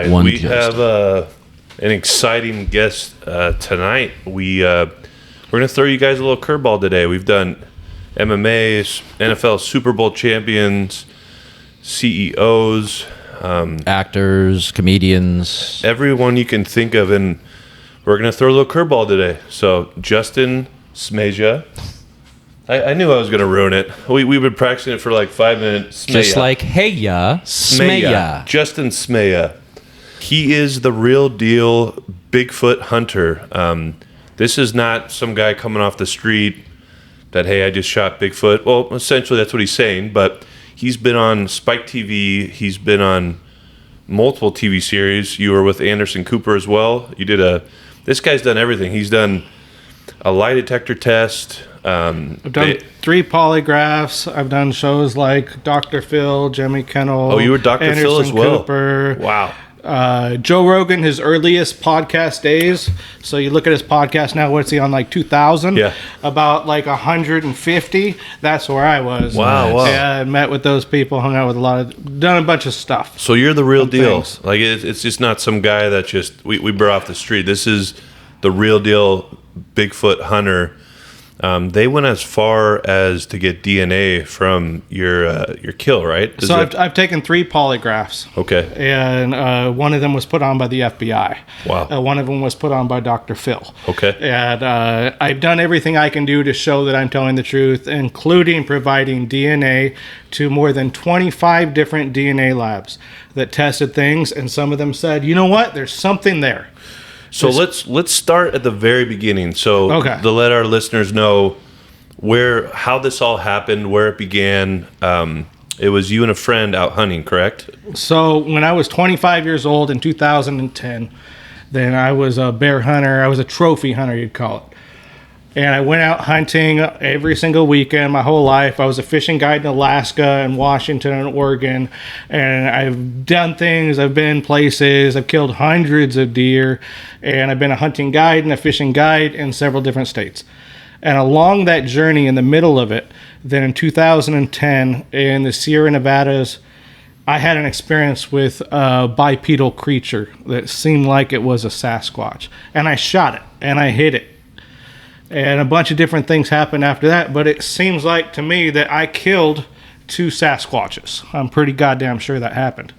right, we have an exciting guest tonight. We're going to throw you guys a little curveball today. We've done MMAs, NFL Super Bowl champions, CEOs, actors, comedians, everyone you can think of, and we're going to throw a little curveball today. So, Justin Smeja. I knew I was going to ruin it. We've been practicing it for like 5 minutes. Smeja. just like hey-ya, Smeja. Justin Smeja. He is the real deal Bigfoot Hunter. This is not some guy coming off the street that, hey, I just shot Bigfoot. Well, essentially that's what he's saying, but he's been on Spike TV. He's been on multiple TV series. You were with Anderson Cooper as well. This guy's done everything. He's done a lie detector test. I've done 3 polygraphs. I've done shows like Dr. Phil, Jimmy Kimmel. Oh, you were Dr. Anderson Phil as well. Cooper. Wow. Joe Rogan, his earliest podcast days. So you look at his podcast now, what's he on, like 2,000? Yeah. About like 150. That's where I was. Wow. Yeah, I met with those people, hung out with done a bunch of stuff. So you're the real deal. Things. Like it's just not some guy that just we brought off the street. This is the real deal Bigfoot Hunter. They went as far as to get DNA from your kill, right? I've taken 3 polygraphs. Okay. And one of them was put on by the FBI. Wow. One of them was put on by Dr. Phil. Okay. And I've done everything I can do to show that I'm telling the truth, including providing DNA to more than 25 different DNA labs that tested things, and some of them said, you know what, there's something there. So let's start at the very beginning. So Okay. to let our listeners know how this all happened, where it began. It was you and a friend out hunting, correct? So when I was 25 years old in 2010, then I was a bear hunter. I was a trophy hunter, you'd call it. And I went out hunting every single weekend my whole life. I was a fishing guide in Alaska and Washington and Oregon. And I've done things. I've been places. I've killed hundreds of deer. And I've been a hunting guide and a fishing guide in several different states. And along that journey, in the middle of it, then in 2010, in the Sierra Nevadas, I had an experience with a bipedal creature that seemed like it was a Sasquatch. And I shot it, and I hit it. And a bunch of different things happened after that, but it seems like to me that I killed 2 Sasquatches. I'm pretty goddamn sure that happened.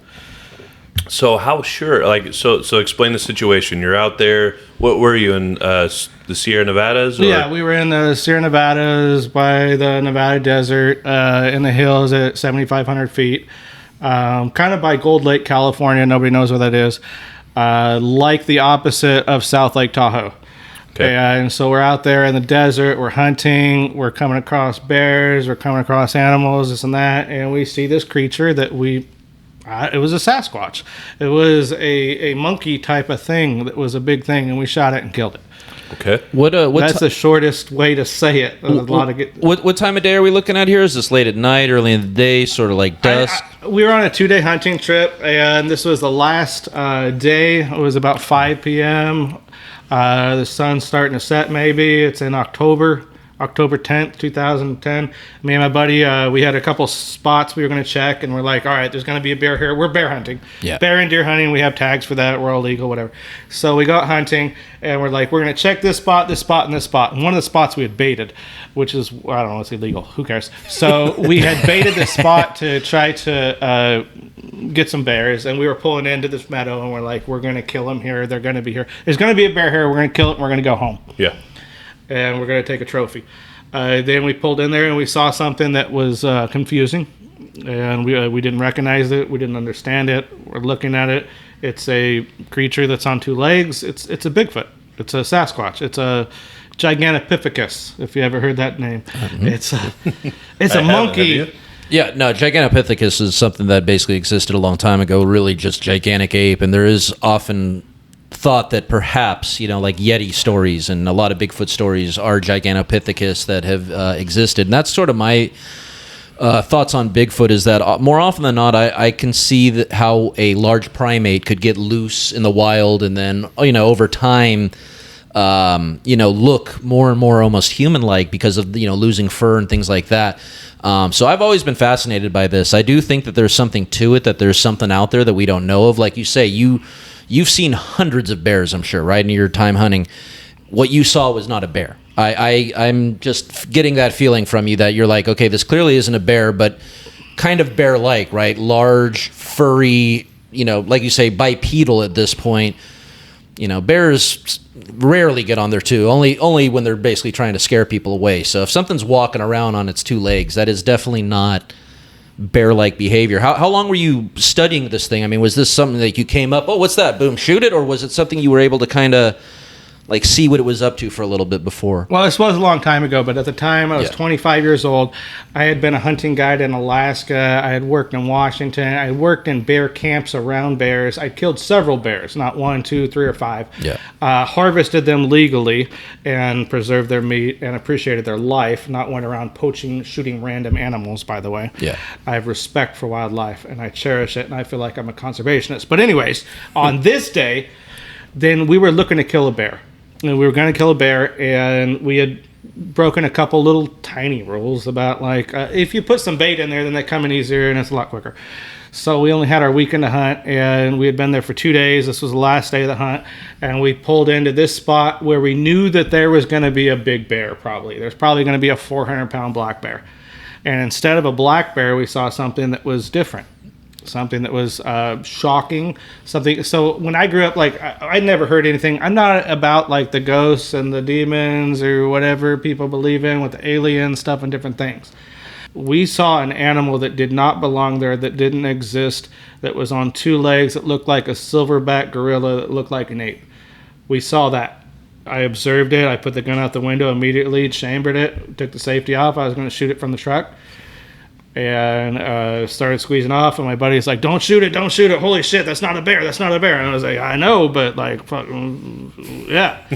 So how sure? Like so explain the situation. You're out there. What were you in the Sierra Nevadas? Or? Yeah, we were in the Sierra Nevadas by the Nevada desert in the hills at 7,500 feet. Kind of by Gold Lake, California. Nobody knows where that is. Like the opposite of South Lake Tahoe. Okay. And so we're out there in the desert, we're hunting, we're coming across bears, we're coming across animals, this and that, and we see this creature that it was a Sasquatch. It was a monkey type of thing that was a big thing, and we shot it and killed it. Okay. That's the shortest way to say it. What time of day are we looking at here? Is this late at night, early in the day, sort of like dusk? We were on a 2-day hunting trip, and this was the last day. It was about 5 p.m., the sun's starting to set maybe. It's in October 10th, 2010. Me and my buddy, we had a couple spots we were going to check, and we're like, all right, there's going to be a bear here. We're bear hunting. Yeah. Bear and deer hunting. We have tags for that. We're all legal, whatever. So we got hunting, and we're like, we're going to check this spot, and this spot. And one of the spots we had baited, which is, I don't know, it's illegal. Who cares? So we had baited this spot to try to get some bears, and we were pulling into this meadow, and we're like, we're going to kill them here. They're going to be here. There's going to be a bear here. We're going to kill it, and we're going to go home. Yeah. And we're going to take a trophy. Then we pulled in there, and we saw something that was confusing, and we didn't recognize it. We didn't understand it. We're looking at it. It's a creature that's on 2 legs. It's a Bigfoot. It's a Sasquatch. It's a Gigantopithecus, if you ever heard that name. Mm-hmm. It's a monkey. Yeah, no, Gigantopithecus is something that basically existed a long time ago, really just gigantic ape, and there is often thought that perhaps, like Yeti stories and a lot of Bigfoot stories are Gigantopithecus that have existed. And that's sort of my thoughts on Bigfoot, is that more often than not, I can see how a large primate could get loose in the wild, and then, over time, look more and more almost human-like because of losing fur and things like that. So I've always been fascinated by this. I do think that there's something to it, that there's something out there that we don't know of. Like you say, you've seen hundreds of bears, I'm sure, right, in your time hunting. What you saw was not a bear. I'm just getting that feeling from you that you're like, okay, this clearly isn't a bear, but kind of bear-like, right? Large, furry, like you say, bipedal at this point. Bears rarely get on their two, only when they're basically trying to scare people away. So if something's walking around on its two legs, that is definitely not bear-like behavior. How long were you studying this thing? I mean, was this something that you came up, oh, what's that? Boom, shoot it? Or was it something you were able to kind of like see what it was up to for a little bit before? Well, this was a long time ago, but at the time I was 25 years old. I had been a hunting guide in Alaska. I had worked in Washington. I worked in bear camps around bears. I killed several bears, not 1, 2, 3, or 5. Yeah. Harvested them legally and preserved their meat and appreciated their life, not went around poaching, shooting random animals, by the way. Yeah. I have respect for wildlife, and I cherish it, and I feel like I'm a conservationist. But anyways, on this day, then we were looking to kill a bear. And we were going to kill a bear, and we had broken a couple little tiny rules about, like, if you put some bait in there, then they come in easier, and it's a lot quicker. So we only had our weekend to hunt, and we had been there for 2 days. This was the last day of the hunt, and we pulled into this spot where we knew that there was going to be a big bear, probably. There's probably going to be a 400-pound black bear. And instead of a black bear, we saw something that was different. Something that was shocking. Something. So when I grew up, like I never heard anything. I'm not about like the ghosts and the demons or whatever people believe in with the alien stuff and different things. We saw an animal that did not belong there, that didn't exist, that was on 2 legs, that looked like a silverback gorilla, that looked like an ape. We saw that. I observed it. I put the gun out the window immediately, chambered it, took the safety off. I was going to shoot it from the truck. And started squeezing off, and my buddy's like, don't shoot it, holy shit, that's not a bear. And I was like, I know, but like, fucking, yeah.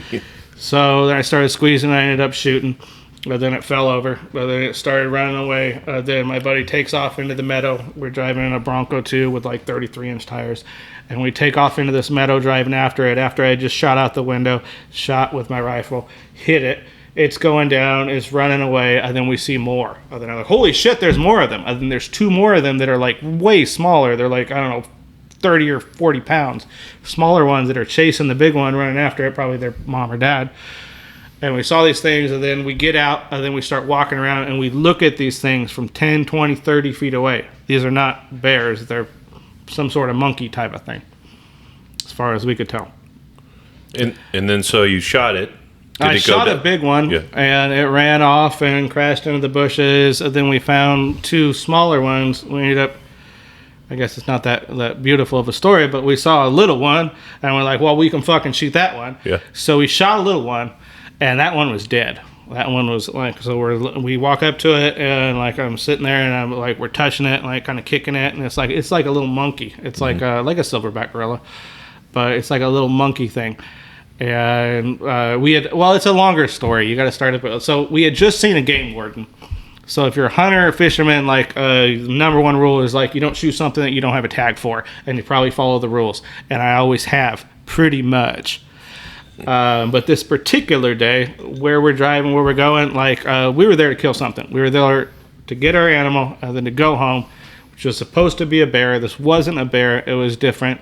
So then I started squeezing, and I ended up shooting, but then it fell over, but then it started running away. Then my buddy takes off into the meadow. We're driving in a Bronco 2 with like 33-inch tires, and we take off into this meadow driving after it, after I just shot out the window, shot with my rifle, hit it. It's going down, it's running away, and then we see more. And then I'm like, holy shit, there's more of them. And then there's 2 more of them that are like way smaller. They're like, I don't know, 30 or 40 pounds. Smaller ones that are chasing the big one, running after it, probably their mom or dad. And we saw these things, and then we get out, and then we start walking around, and we look at these things from 10, 20, 30 feet away. These are not bears. They're some sort of monkey type of thing, as far as we could tell. And then so you shot it. I shot a big one, and it ran off and crashed into the bushes. And then we found 2 smaller ones. We ended up, I guess it's not that beautiful of a story, but we saw a little one, and we're like, well, we can fucking shoot that one. Yeah. So we shot a little one, and that one was dead. That one was like, so we walk up to it, and like I'm sitting there, and I'm like, we're touching it, and like kind of kicking it, and it's like a little monkey. It's like a silverback gorilla, but it's like a little monkey thing. And it's a longer story. You got to start it. So we had just seen a game warden. So if you're a hunter or fisherman, like number 1 rule is like you don't shoot something that you don't have a tag for, and you probably follow the rules. And I always have, pretty much. But this particular day, where we're driving, where we're going, like we were there to kill something. We were there to get our animal and then to go home, which was supposed to be a bear. This wasn't a bear. It was different.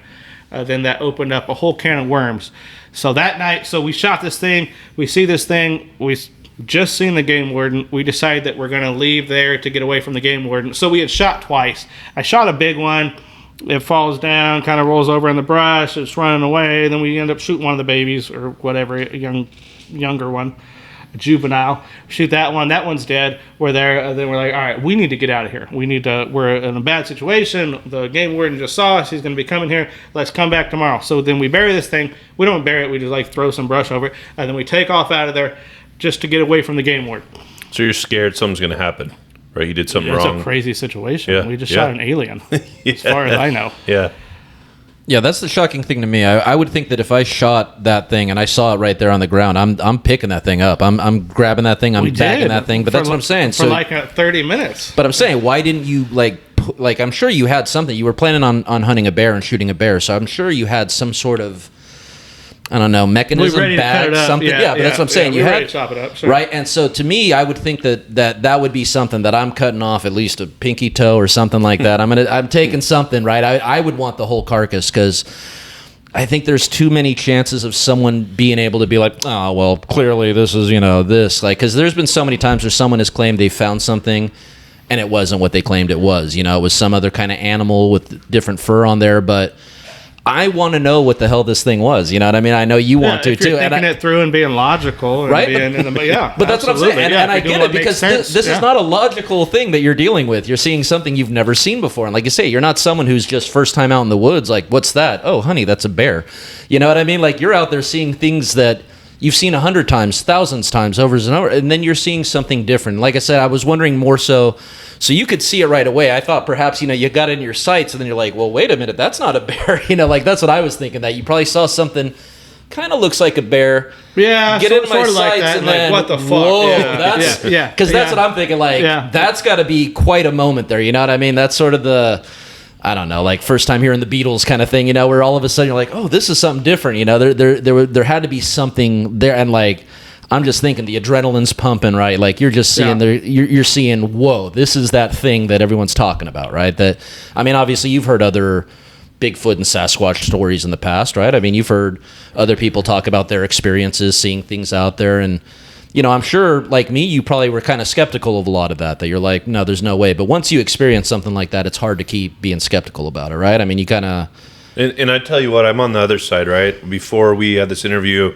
Then that opened up a whole can of worms. So that night, we shot this thing. We see this thing. We just seen the game warden. We decided that we're going to leave there to get away from the game warden. So we had shot twice. I shot a big one. It falls down, kind of rolls over in the brush. It's running away. Then we end up shooting one of the babies or whatever, a younger one. Juvenile, shoot that one. That one's dead. We're there. Then we're like, all right, we need to get out of here. We're in a bad situation. The game warden just saw us. He's going to be coming here. Let's come back tomorrow. So then we bury this thing. We don't bury it. We just like throw some brush over it, and then we take off out of there just to get away from the game warden. So you're scared something's going to happen, right? You did something wrong. It's a crazy situation. Yeah. We just shot an alien, as far as I know. Yeah. Yeah, that's the shocking thing to me. I would think that if I shot that thing and I saw it right there on the ground, I'm picking that thing up. I'm grabbing that thing. I'm bagging that thing. But that's what I'm saying. For like 30 minutes. But I'm saying, why didn't you like I'm sure you had something. You were planning on hunting a bear and shooting a bear, so I'm sure you had some sort of I don't know, mechanism, ready to cut bag, it up. something. Yeah, but that's what I'm saying. we're You ready had to chop it up, sure. right, and so to me, I would think that would be something that I'm cutting off at least a pinky toe or something like that. I'm taking something, right? I would want the whole carcass because I think there's too many chances of someone being able to be like, oh, well, clearly this is this, like, because there's been so many times where someone has claimed they found something and it wasn't what they claimed it was. It was some other kind of animal with different fur on there, but I want to know what the hell this thing was. You know what I mean? I know you want to if you're too. Thinking it through and being logical, and right? But that's what I'm saying, and I get it because this is not a logical thing that you're dealing with. You're seeing something you've never seen before, and like you say, you're not someone who's just first time out in the woods. Like, what's that? Oh, honey, that's a bear. You know what I mean? Like, you're out there seeing things that you've seen 100 times, thousands times, over and over, and then you're seeing something different. Like I said, I was wondering more so you could see it right away. I thought perhaps, you got it in your sights, and then you're like, well, wait a minute, that's not a bear. Like, that's what I was thinking, that you probably saw something kind of looks like a bear. Yeah, get into my sights, like that, and like, then, what the fuck? Whoa, That's because that's what I'm thinking, like, that's got to be quite a moment there, you know what I mean? That's sort of the... I don't know, like first time hearing the Beatles kind of thing, where all of a sudden you're like, oh, this is something different, there had to be something there, and like, I'm just thinking the adrenaline's pumping, right? Like you're just seeing you're seeing, whoa, this is that thing that everyone's talking about, right? That, I mean, obviously you've heard other Bigfoot and Sasquatch stories in the past, right? I mean, you've heard other people talk about their experiences, seeing things out there, and I'm sure, like me, you probably were kind of skeptical of a lot of that you're like, no, there's no way. But once you experience something like that, it's hard to keep being skeptical about it, right? I mean, you kind of... And I tell you what, I'm on the other side, right? Before we had this interview,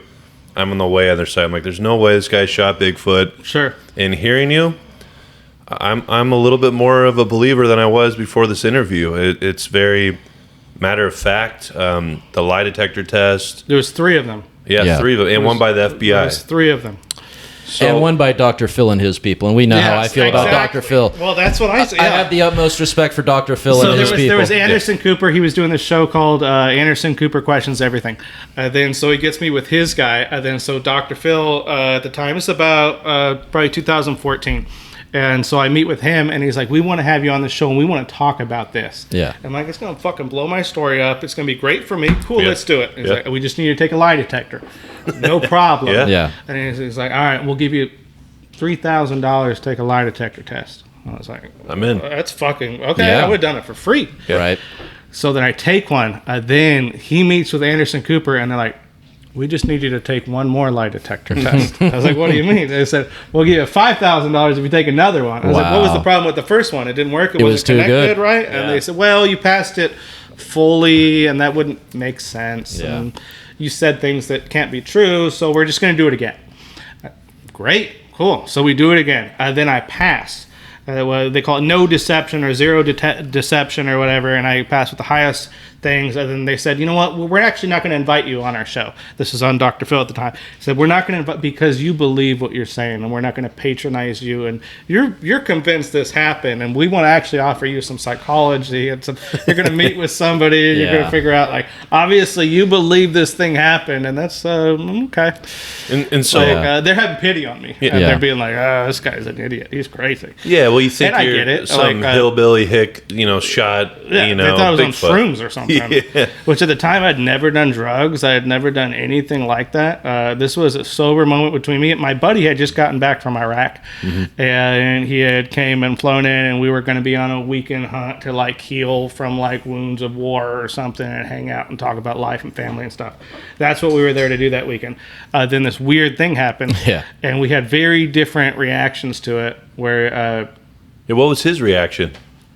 I'm on the way other side. I'm like, there's no way this guy shot Bigfoot. Sure. And hearing you, I'm a little bit more of a believer than I was before this interview. It's very matter of fact. The lie detector test. There was 3 of them. Yeah, 3 of them, and one by the FBI. There was 3 of them. So, and one by Dr. Phil and his people, and we know how I feel about Dr. Phil. Well, that's what I say. I have the utmost respect for Dr. Phil and his people. There was Anderson Cooper. He was doing this show called Anderson Cooper Questions Everything. So he gets me with his guy. So Dr. Phil, at the time, it's about probably 2014. And so I meet with him, and he's like, we want to have you on the show, and we want to talk about this. Yeah. I'm like, it's going to fucking blow my story up. It's going to be great for me. Cool, let's do it. He's like, we just need to take a lie detector. No problem. Yeah. And he's like, all right, we'll give you $3,000 to take a lie detector test. I was like, I'm in. That's fucking, okay, I would have done it for free. Yeah. Right. So then I take one. Then he meets with Anderson Cooper, and they're like, we just need you to take one more lie detector test. I was like, what do you mean? They said, we'll give you $5,000 if you take another one. I was like, what was the problem with the first one? It didn't work. It wasn't too connected, good. right? And they said, well, you passed it fully, and that wouldn't make sense. Yeah. And you said things that can't be true, so we're just going to do it again. Great. Cool. So we do it again. Then I pass. They call it no deception or zero deception or whatever, and I passed with the highest things. And then they said, you know what, we're actually not going to invite you on our show. This is on Dr. Phil at the time. He said, we're not going to invite because you believe what you're saying, and we're not going to patronize you, and you're convinced this happened, and we want to actually offer you some psychology and some. You're going to meet with somebody, you're going to figure out, like, obviously you believe this thing happened, and that's okay. And so they're having pity on me, and they're being like, oh, this guy's an idiot. He's crazy. Yeah, well, you think and you're I get it. some hillbilly hick, shot, they thought I was Bigfoot. on shrooms or something. Yeah. Which at the time I'd never done drugs. I had never done anything like that. This was a sober moment between me. My buddy had just gotten back from Iraq, and he had came and flown in, and we were going to be on a weekend hunt to like heal from like wounds of war or something, and hang out and talk about life and family and stuff. That's what we were there to do that weekend. Then this weird thing happened, and we had very different reactions to it. Where what was his reaction?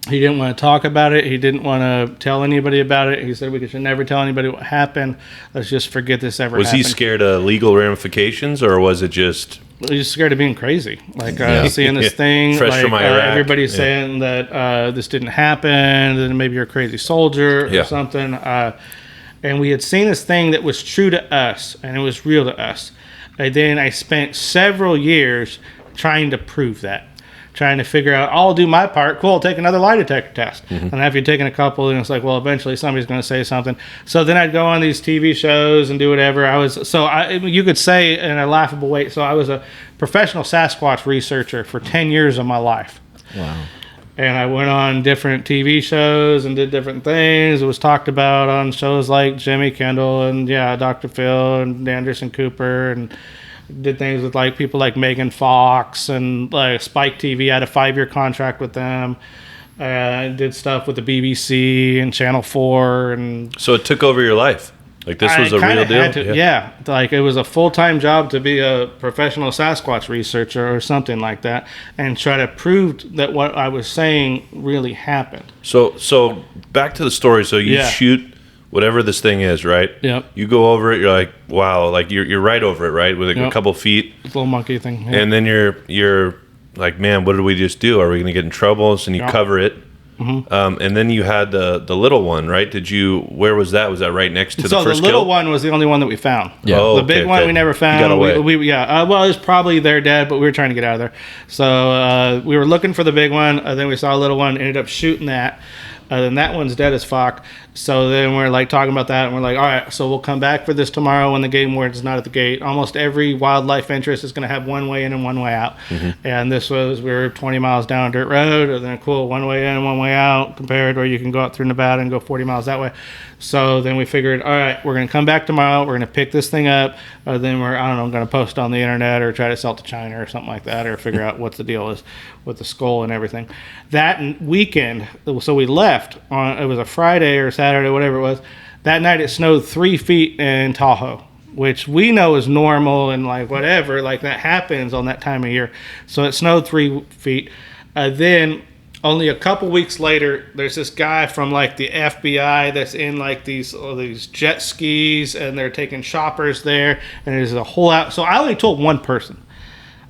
He didn't want to talk about it. He didn't want to tell anybody about it. He said we should never tell anybody what happened. Let's just forget this ever happened. Was he scared of legal ramifications, or was it just... He was scared of being crazy. Like seeing this thing. Fresh like, from Iraq. Everybody's saying that this didn't happen, and maybe you're a crazy soldier or something. And we had seen this thing that was true to us, and it was real to us. And then I spent several years trying to prove that. Trying to figure out, I'll do my part. Cool, I'll take another lie detector test. And after you've taken a couple, and it's like, well, eventually somebody's going to say something. So then I'd go on these TV shows and do whatever. You could say in a laughable way, so I was a professional Sasquatch researcher for 10 years of my life. Wow. And I went on different TV shows and did different things. It was talked about on shows like Jimmy Kimmel and Dr. Phil and Anderson Cooper, and did things with like people like Megan Fox and like Spike TV. I had a 5-year contract with them. I did stuff with the BBC and Channel 4, and So it took over your life. Like this was a real deal. Yeah, like it was a full-time job to be a professional Sasquatch researcher or something like that, and try to prove that what I was saying really happened. So back to the story. So you shoot whatever this thing is, right? Yep. You go over it. You're like, wow, like you're right over it, right, with like a couple feet. Little monkey thing. Yeah. And then you're like, man, what did we just do? Are we going to get in trouble? So you cover it. Mm-hmm. And then you had the little one, right? Where was that? Was that right next to the first So the little kill? one was the only one that we found. Yeah. Oh, the big one we never found. You got away. Well, it was probably there dead, but we were trying to get out of there. So we were looking for the big one. Then we saw a little one, ended up shooting that. Then that one's dead as fuck. So then we're like talking about that, and we're like, all right, so we'll come back for this tomorrow when the game warden's not at the gate. Almost every wildlife interest is going to have one way in and one way out. Mm-hmm. And this was, we were 20 miles down a dirt road, and then cool, one way in and one way out compared, or you can go out through Nevada and go 40 miles that way. So then we figured, all right, we're going to come back tomorrow. We're going to pick this thing up. Then we're, I don't know, going to post on the internet or try to sell it to China or something like that, or figure out what the deal is with the skull and everything. That weekend, so we left on, it was a Friday or Saturday, whatever it was. That night it snowed 3 feet in Tahoe, which we know is normal and like whatever, like that happens on that time of year. So it snowed 3 feet. Then only a couple weeks later, there's this guy from like the FBI that's in like these jet skis, and they're taking shoppers there, and there's a whole out. So I only told one person.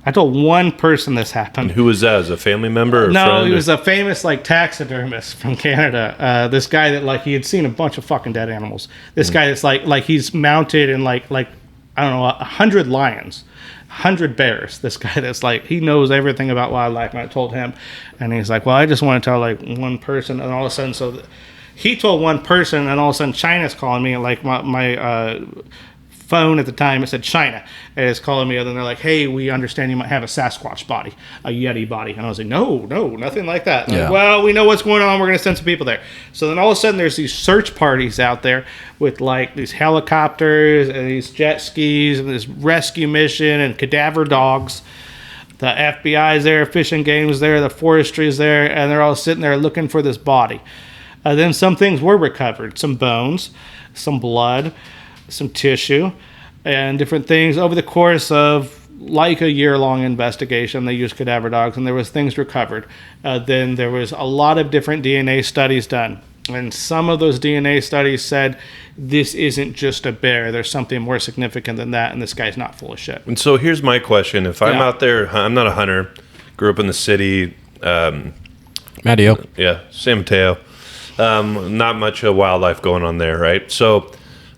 I told one person this happened. And who was that? As a family member or no, friend? He was a famous like taxidermist from Canada. This guy that like he had seen a bunch of fucking dead animals. This guy that's like he's mounted in like I don't know 100 lions, 100 bears. This guy that's like he knows everything about wildlife. And I told him, and he's like, well, I just want to tell like one person, and all of a sudden, so he told one person, and all of a sudden China's calling me, and like my phone at the time, it said China, and it's calling me, and then they're like, hey, we understand you might have a Sasquatch body, a Yeti body. And I was like, no, nothing like that. Yeah. Like, well, we know what's going on, we're going to send some people there. So then all of a sudden there's these search parties out there with like these helicopters and these jet skis and this rescue mission and cadaver dogs. The FBI's there, Fish and Game's there, the forestry's there, and they're all sitting there looking for this body. Then some things were recovered, some bones, some blood, some tissue, and different things. Over the course of like a year-long investigation, they used cadaver dogs, and there was things recovered. Then there was a lot of different DNA studies done, and some of those DNA studies said this isn't just a bear, there's something more significant than that, and this guy's not full of shit. And so here's my question. If I'm out there, I'm not a hunter, grew up in the city. Mateo. Yeah, San Mateo. Not much wildlife going on there, right? So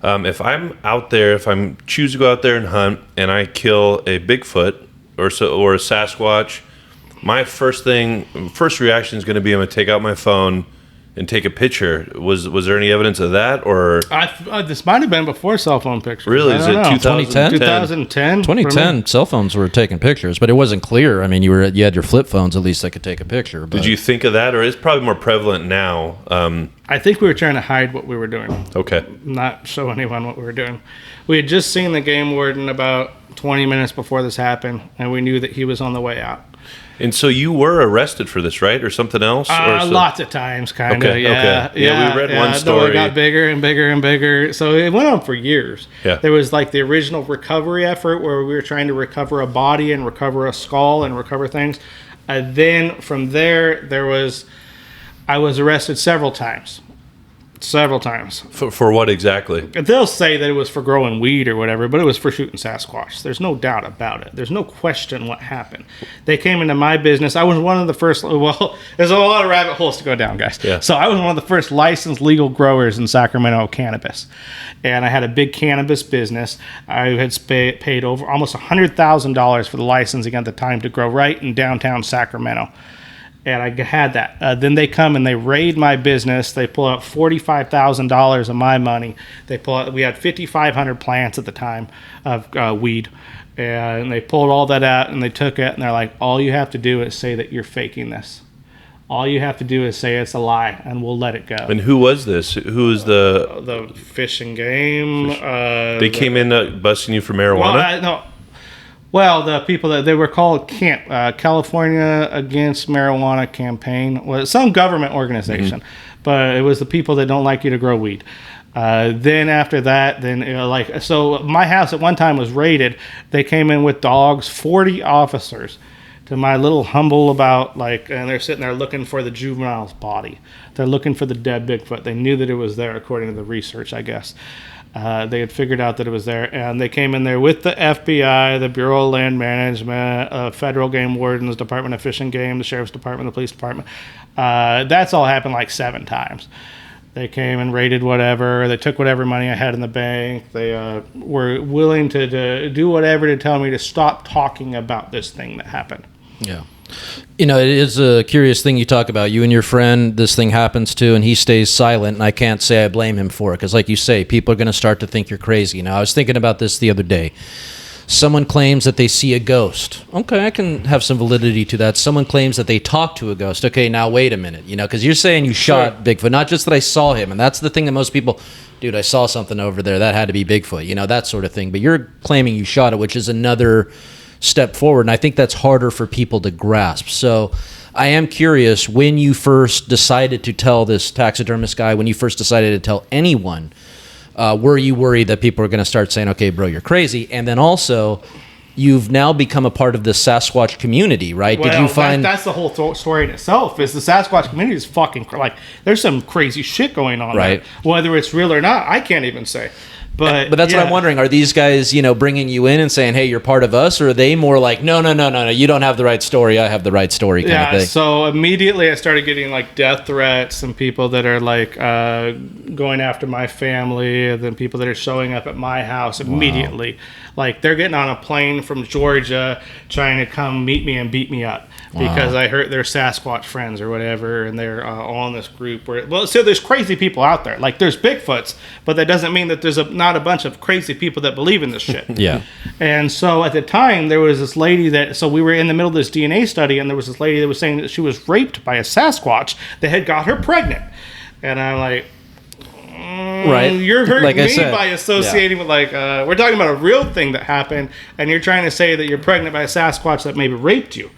if I'm out there, if I'm choose to go out there and hunt, and I kill a Bigfoot or a Sasquatch, my first reaction is going to be I'm going to take out my phone and take a picture. Was there any evidence of that, or this might have been before cell phone pictures. Really? Is it 2010? 2010? 2010, cell phones were taking pictures, but it wasn't clear. I mean, you had your flip phones at least that could take a picture. But Did you think of that, or it's probably more prevalent now? I think we were trying to hide what we were doing. Okay. Not show anyone what we were doing. We had just seen the game warden about 20 minutes before this happened, and we knew that he was on the way out. And so you were arrested for this, right, or something else? Lots of times, kind of. Okay, Yeah, okay. Yeah, we read one No, story. it got bigger and bigger and bigger. So it went on for years. Yeah. There was like the original recovery effort where we were trying to recover a body and recover a skull and recover things. Then from there, I was arrested several times. For what exactly? They'll say that it was for growing weed or whatever, but it was for shooting Sasquatch. There's no doubt about it. There's no question what happened. They came into my business. I was one of the first. Well, there's a lot of rabbit holes to go down, guys. Yeah. So I was one of the first licensed legal growers in Sacramento cannabis, and I had a big cannabis business. I had paid over almost $100,000 for the licensing at the time to grow right in downtown Sacramento. And I had that. Then they come and they raid my business. They pull out $45,000 of my money. We had 5,500 plants at the time of weed. And they pulled all that out and they took it. And they're like, all you have to do is say that you're faking this. All you have to do is say it's a lie, and we'll let it go. And who was this? Who was The Fish and Game. They came in busting you for marijuana? No. Well, the people that they were called California Against Marijuana Campaign was some government organization, but it was the people that don't like you to grow weed. Then after that, so my house at one time was raided. They came in with dogs, 40 officers, to my little humble and they're sitting there looking for the juvenile's body. They're looking for the dead Bigfoot. They knew that it was there according to the research, I guess. They had figured out that it was there, and they came in there with the FBI, the Bureau of Land Management, Federal Game Wardens, Department of Fish and Game, the Sheriff's Department, the Police Department. That's all happened like 7 times. They came and raided whatever. They took whatever money I had in the bank. They were willing to do whatever to tell me to stop talking about this thing that happened. Yeah. It is a curious thing you talk about. You and your friend, this thing happens to, and he stays silent, and I can't say I blame him for it, because like you say, people are going to start to think you're crazy. Now, I was thinking about this the other day. Someone claims that they see a ghost. Okay, I can have some validity to that. Someone claims that they talk to a ghost. Okay, now wait a minute, because you're saying you shot Bigfoot, not just that I saw him, and that's the thing that most people, dude, I saw something over there, that had to be Bigfoot, that sort of thing. But you're claiming you shot it, which is another step forward, and I think that's harder for people to grasp. So I am curious, when you first decided to tell this taxidermist guy, when you first decided to tell anyone, were you worried that people are going to start saying, okay, bro, you're crazy? And then also, you've now become a part of the Sasquatch community, right? Well, did you find that's the whole story in itself, is the Sasquatch community is fucking there's some crazy shit going on, right? There. Whether it's real or not, I can't even say. But that's what I'm wondering. Are these guys, bringing you in and saying, hey, you're part of us? Or are they more like, no, you don't have the right story, I have the right story kind of thing? So immediately I started getting death threats and people that are going after my family, and then people that are showing up at my house immediately. Wow. They're getting on a plane from Georgia trying to come meet me and beat me up. Because I heard they're Sasquatch friends or whatever, and they're all in this group. So there's crazy people out there. There's Bigfoots, but that doesn't mean that there's not a bunch of crazy people that believe in this shit. Yeah. And so at the time, there was this lady so we were in the middle of this DNA study, and there was this lady that was saying that she was raped by a Sasquatch that had got her pregnant. And I'm like, right, you're hurting me said, by associating with we're talking about a real thing that happened, and you're trying to say that you're pregnant by a Sasquatch that maybe raped you.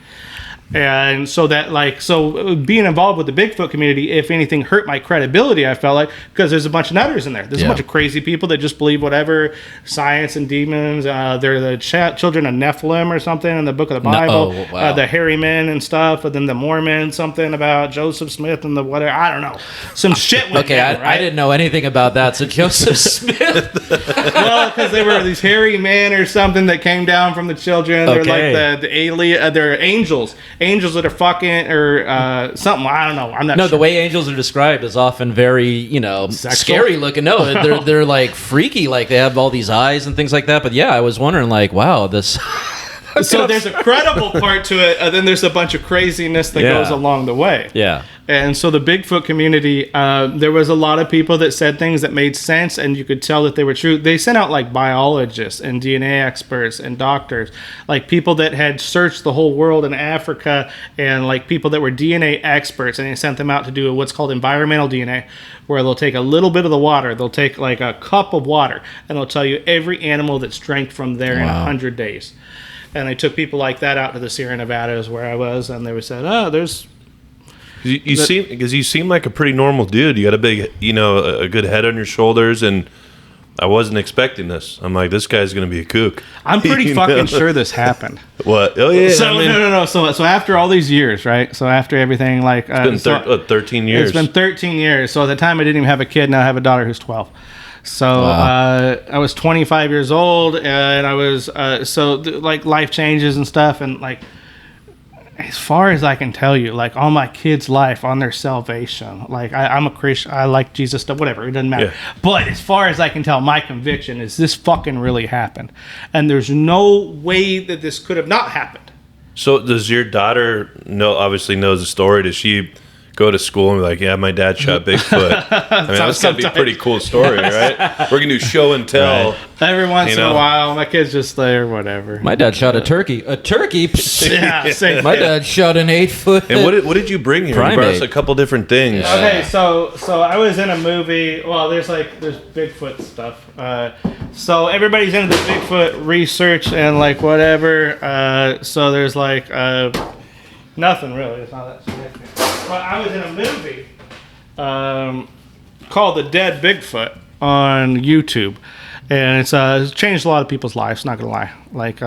And so being involved with the Bigfoot community, if anything, hurt my credibility, I felt like, because there's a bunch of nutters in there. There's a bunch of crazy people that just believe whatever, science and demons. They're the children of Nephilim or something in the book of the Bible. No, wow. The hairy men and stuff, and then the Mormon, something about Joseph Smith and the whatever. I don't know. Some shit went down, right? I didn't know anything about that. So Joseph Smith. Well, because they were these hairy men or something that came down from the children. They're like the alien. They're angels. Angels that are fucking or something. I don't know. I'm not sure. The way angels are described is often very, sexual? scary looking. No, they're freaky. They have all these eyes and things like that. But yeah, I was wondering wow, this. So there's a credible part to it, and then there's a bunch of craziness that goes along the way. Yeah. And so the Bigfoot community, there was a lot of people that said things that made sense, and you could tell that they were true. They sent out biologists and DNA experts and doctors, people that had searched the whole world in Africa, and people that were DNA experts, and they sent them out to do what's called environmental DNA, where they'll take a little bit of the water, they'll take a cup of water, and they'll tell you every animal that's drank from there in 100 days. And they took people like that out to the Sierra Nevadas where I was, and they would say, there's... You seem like a pretty normal dude. You got a big, a good head on your shoulders, and I wasn't expecting this. I'm like, this guy's going to be a kook. I'm pretty fucking sure this happened. What? Oh, yeah. So, no. So after all these years, right? So after everything, it's been 13 years. It's been 13 years. So at the time, I didn't even have a kid. Now I have a daughter who's 12. So I was 25 years old, and I was life changes and stuff, and as far as I can tell you, all my kids' life on their salvation, I'm a Christian, I like Jesus stuff, whatever, it doesn't matter. Yeah. But as far as I can tell, my conviction is this fucking really happened, and there's no way that this could have not happened. So does your daughter obviously knows the story? Does she go to school and be like, yeah, my dad shot Bigfoot. I mean, that's got to be a pretty cool story, right? We're going to do show and tell. Right. Every once in a while, my kid's just there, whatever. My dad shot a turkey. A turkey? Yeah, same. My dad shot an 8-foot. And what did you bring here? Primate. You brought us a couple different things. Yeah. Okay, so I was in a movie. Well, there's Bigfoot stuff. So everybody's into the Bigfoot research and like whatever. So there's like nothing really. It's not that significant. But I was in a movie called The Dead Bigfoot on YouTube. And it's changed a lot of people's lives, not gonna lie. Like,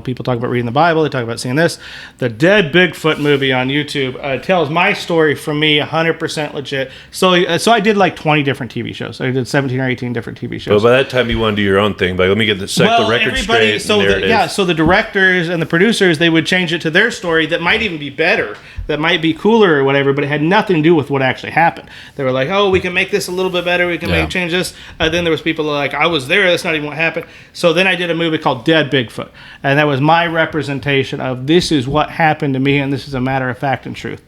people talk about reading the Bible, they talk about seeing this. The Dead Bigfoot movie on YouTube tells my story from me 100% legit. So I did like 20 different TV shows. I did 17 or 18 different TV shows. But by that time, you want to do your own thing. But let me get the record straight. So the directors and the producers, they would change it to their story that might even be better, that might be cooler or whatever, but it had nothing to do with what actually happened. They were like, oh, we can make this a little bit better, we can change this. Then there was people that were like, I was there, that's not even what happened. So then I did a movie called Dead Bigfoot, and that was my representation of this is what happened to me, and this is a matter of fact and truth.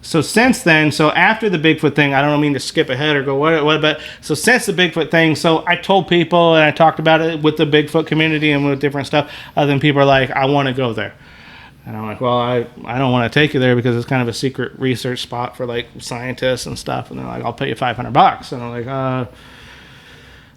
So since then, after the Bigfoot thing, I don't mean to skip ahead or go what, but so since the Bigfoot thing, so I told people and I talked about it with the Bigfoot community and with different stuff. Then people are like, I want to go there. And I'm like, well, I don't want to take you there because it's kind of a secret research spot for like scientists and stuff. And they're like, I'll pay you $500. And I'm like,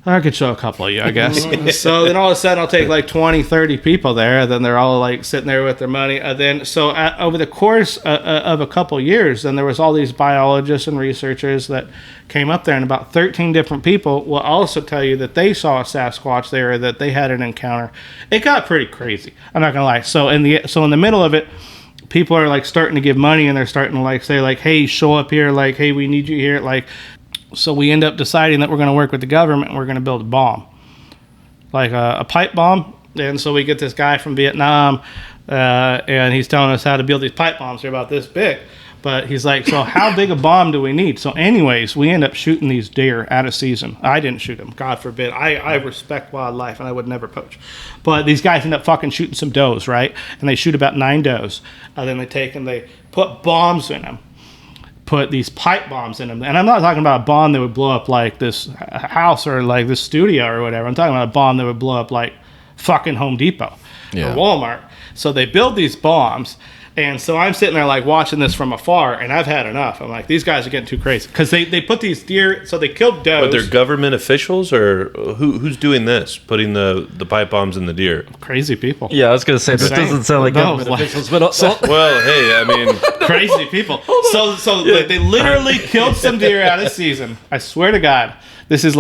I could show a couple of you, I guess. So then all of a sudden I'll take like 20, 30 people there. Then they're all like sitting there with their money. Over the course of a couple of years, then there was all these biologists and researchers that came up there, and about 13 different people will also tell you that they saw a Sasquatch there, or that they had an encounter. It got pretty crazy. I'm not gonna lie. So in the middle of it, people are like starting to give money, and they're starting to like say like, hey, show up here, like, hey, we need you here, like. So we end up deciding that we're going to work with the government, and we're going to build a bomb, like a pipe bomb. And so we get this guy from Vietnam, and he's telling us how to build these pipe bombs. They're about this big. But he's like, so how big a bomb do we need? So anyways, we end up shooting these deer out of season. I didn't shoot them, God forbid. I respect wildlife, and I would never poach. But these guys end up fucking shooting some does, right? And they shoot about 9 does. And then they take and they put bombs in them. Put these pipe bombs in them. And I'm not talking about a bomb that would blow up like this house or like this studio or whatever. I'm talking about a bomb that would blow up like fucking Home Depot or Walmart. So they build these bombs. And so I'm sitting there like watching this from afar, and I've had enough. I'm like, these guys are getting too crazy. Because they put these deer, so they killed does. But they're government officials, or who's doing this, putting the pipe bombs in the deer? Crazy people. Yeah, I was going to say, this doesn't sound like government officials. But well, hey, I mean... Crazy people. So they literally killed some deer out of season. I swear to God. This is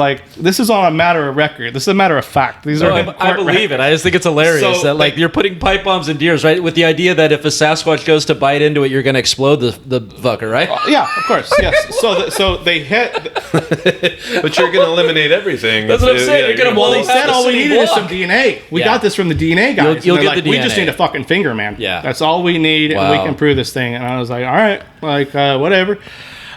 on a matter of record. This is a matter of fact. These are I believe it. I just think it's hilarious that like you're putting pipe bombs in deers, right? With the idea that if a Sasquatch goes to bite into it, you're going to explode the fucker, right? Yeah, of course. Yes. So they hit. But you're going to eliminate everything. That's what I'm saying. You're going to blow. They said all we needed is some DNA. We got this from the DNA guys. You'll get the DNA. We just need a fucking finger, man. Yeah. That's all we need, and we can prove this thing. And I was like, all right, like whatever.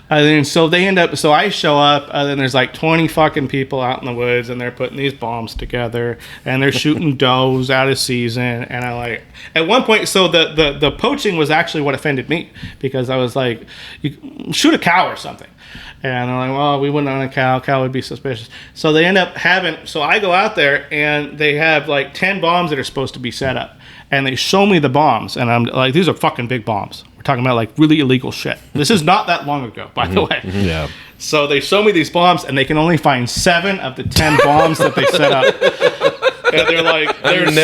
And then so they end up. So I show up, and then there's like 20 fucking people out in the woods, and they're putting these bombs together, and they're shooting does out of season. And I like at one point. So the poaching was actually what offended me, because I was like, you shoot a cow or something. And I'm like, well, we wouldn't own a cow. Cow would be suspicious. So they end up having. So I go out there, and they have like 10 bombs that are supposed to be set up, and they show me the bombs, and I'm like, these are fucking big bombs. We're talking about like really illegal shit. This is not that long ago, by the way. Yeah. So they show me these bombs, and they can only find 7 of the 10 bombs that they set up. And they're like,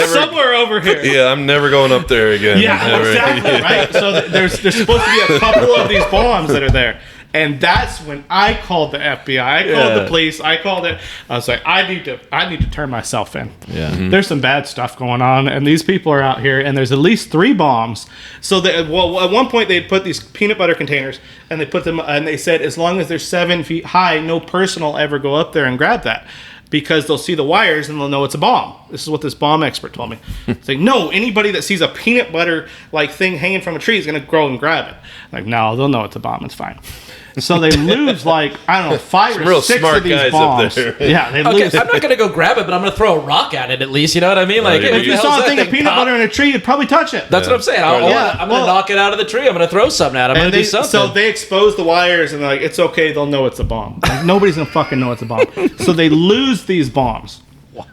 somewhere over here. Yeah, I'm never going up there again. Yeah, exactly, right? So there's supposed to be a couple of these bombs that are there. And that's when I called the FBI. I called the police. I called it. I was like, I need to turn myself in. Yeah. Mm-hmm. There's some bad stuff going on, and these people are out here, and there's at least 3 bombs. So at one point they'd put these peanut butter containers, and they put them, and they said as long as they're 7 feet high, no person will ever go up there and grab that, because they'll see the wires and they'll know it's a bomb. This is what this bomb expert told me. It's like, no, anybody that sees a peanut butter like thing hanging from a tree is gonna go and grab it. Like, no, they'll know it's a bomb. It's fine. So they lose like, I don't know, 5 or real 6 smart of these guys up bombs. there. Yeah, they Okay, lose. I'm not gonna go grab it, but I'm gonna throw a rock at it at least. You know what I mean? Like, yeah, hey, If you what the saw hell's a that thing of thing peanut pop? butter in a tree, you'd probably touch it. That's what I'm saying. I'm gonna well- knock it out of the tree. I'm gonna throw something at it. I'm gonna do something. So they expose the wires and they're like, it's okay, they'll know it's a bomb. Like, nobody's gonna fucking know it's a bomb. So they lose these bombs. Wow.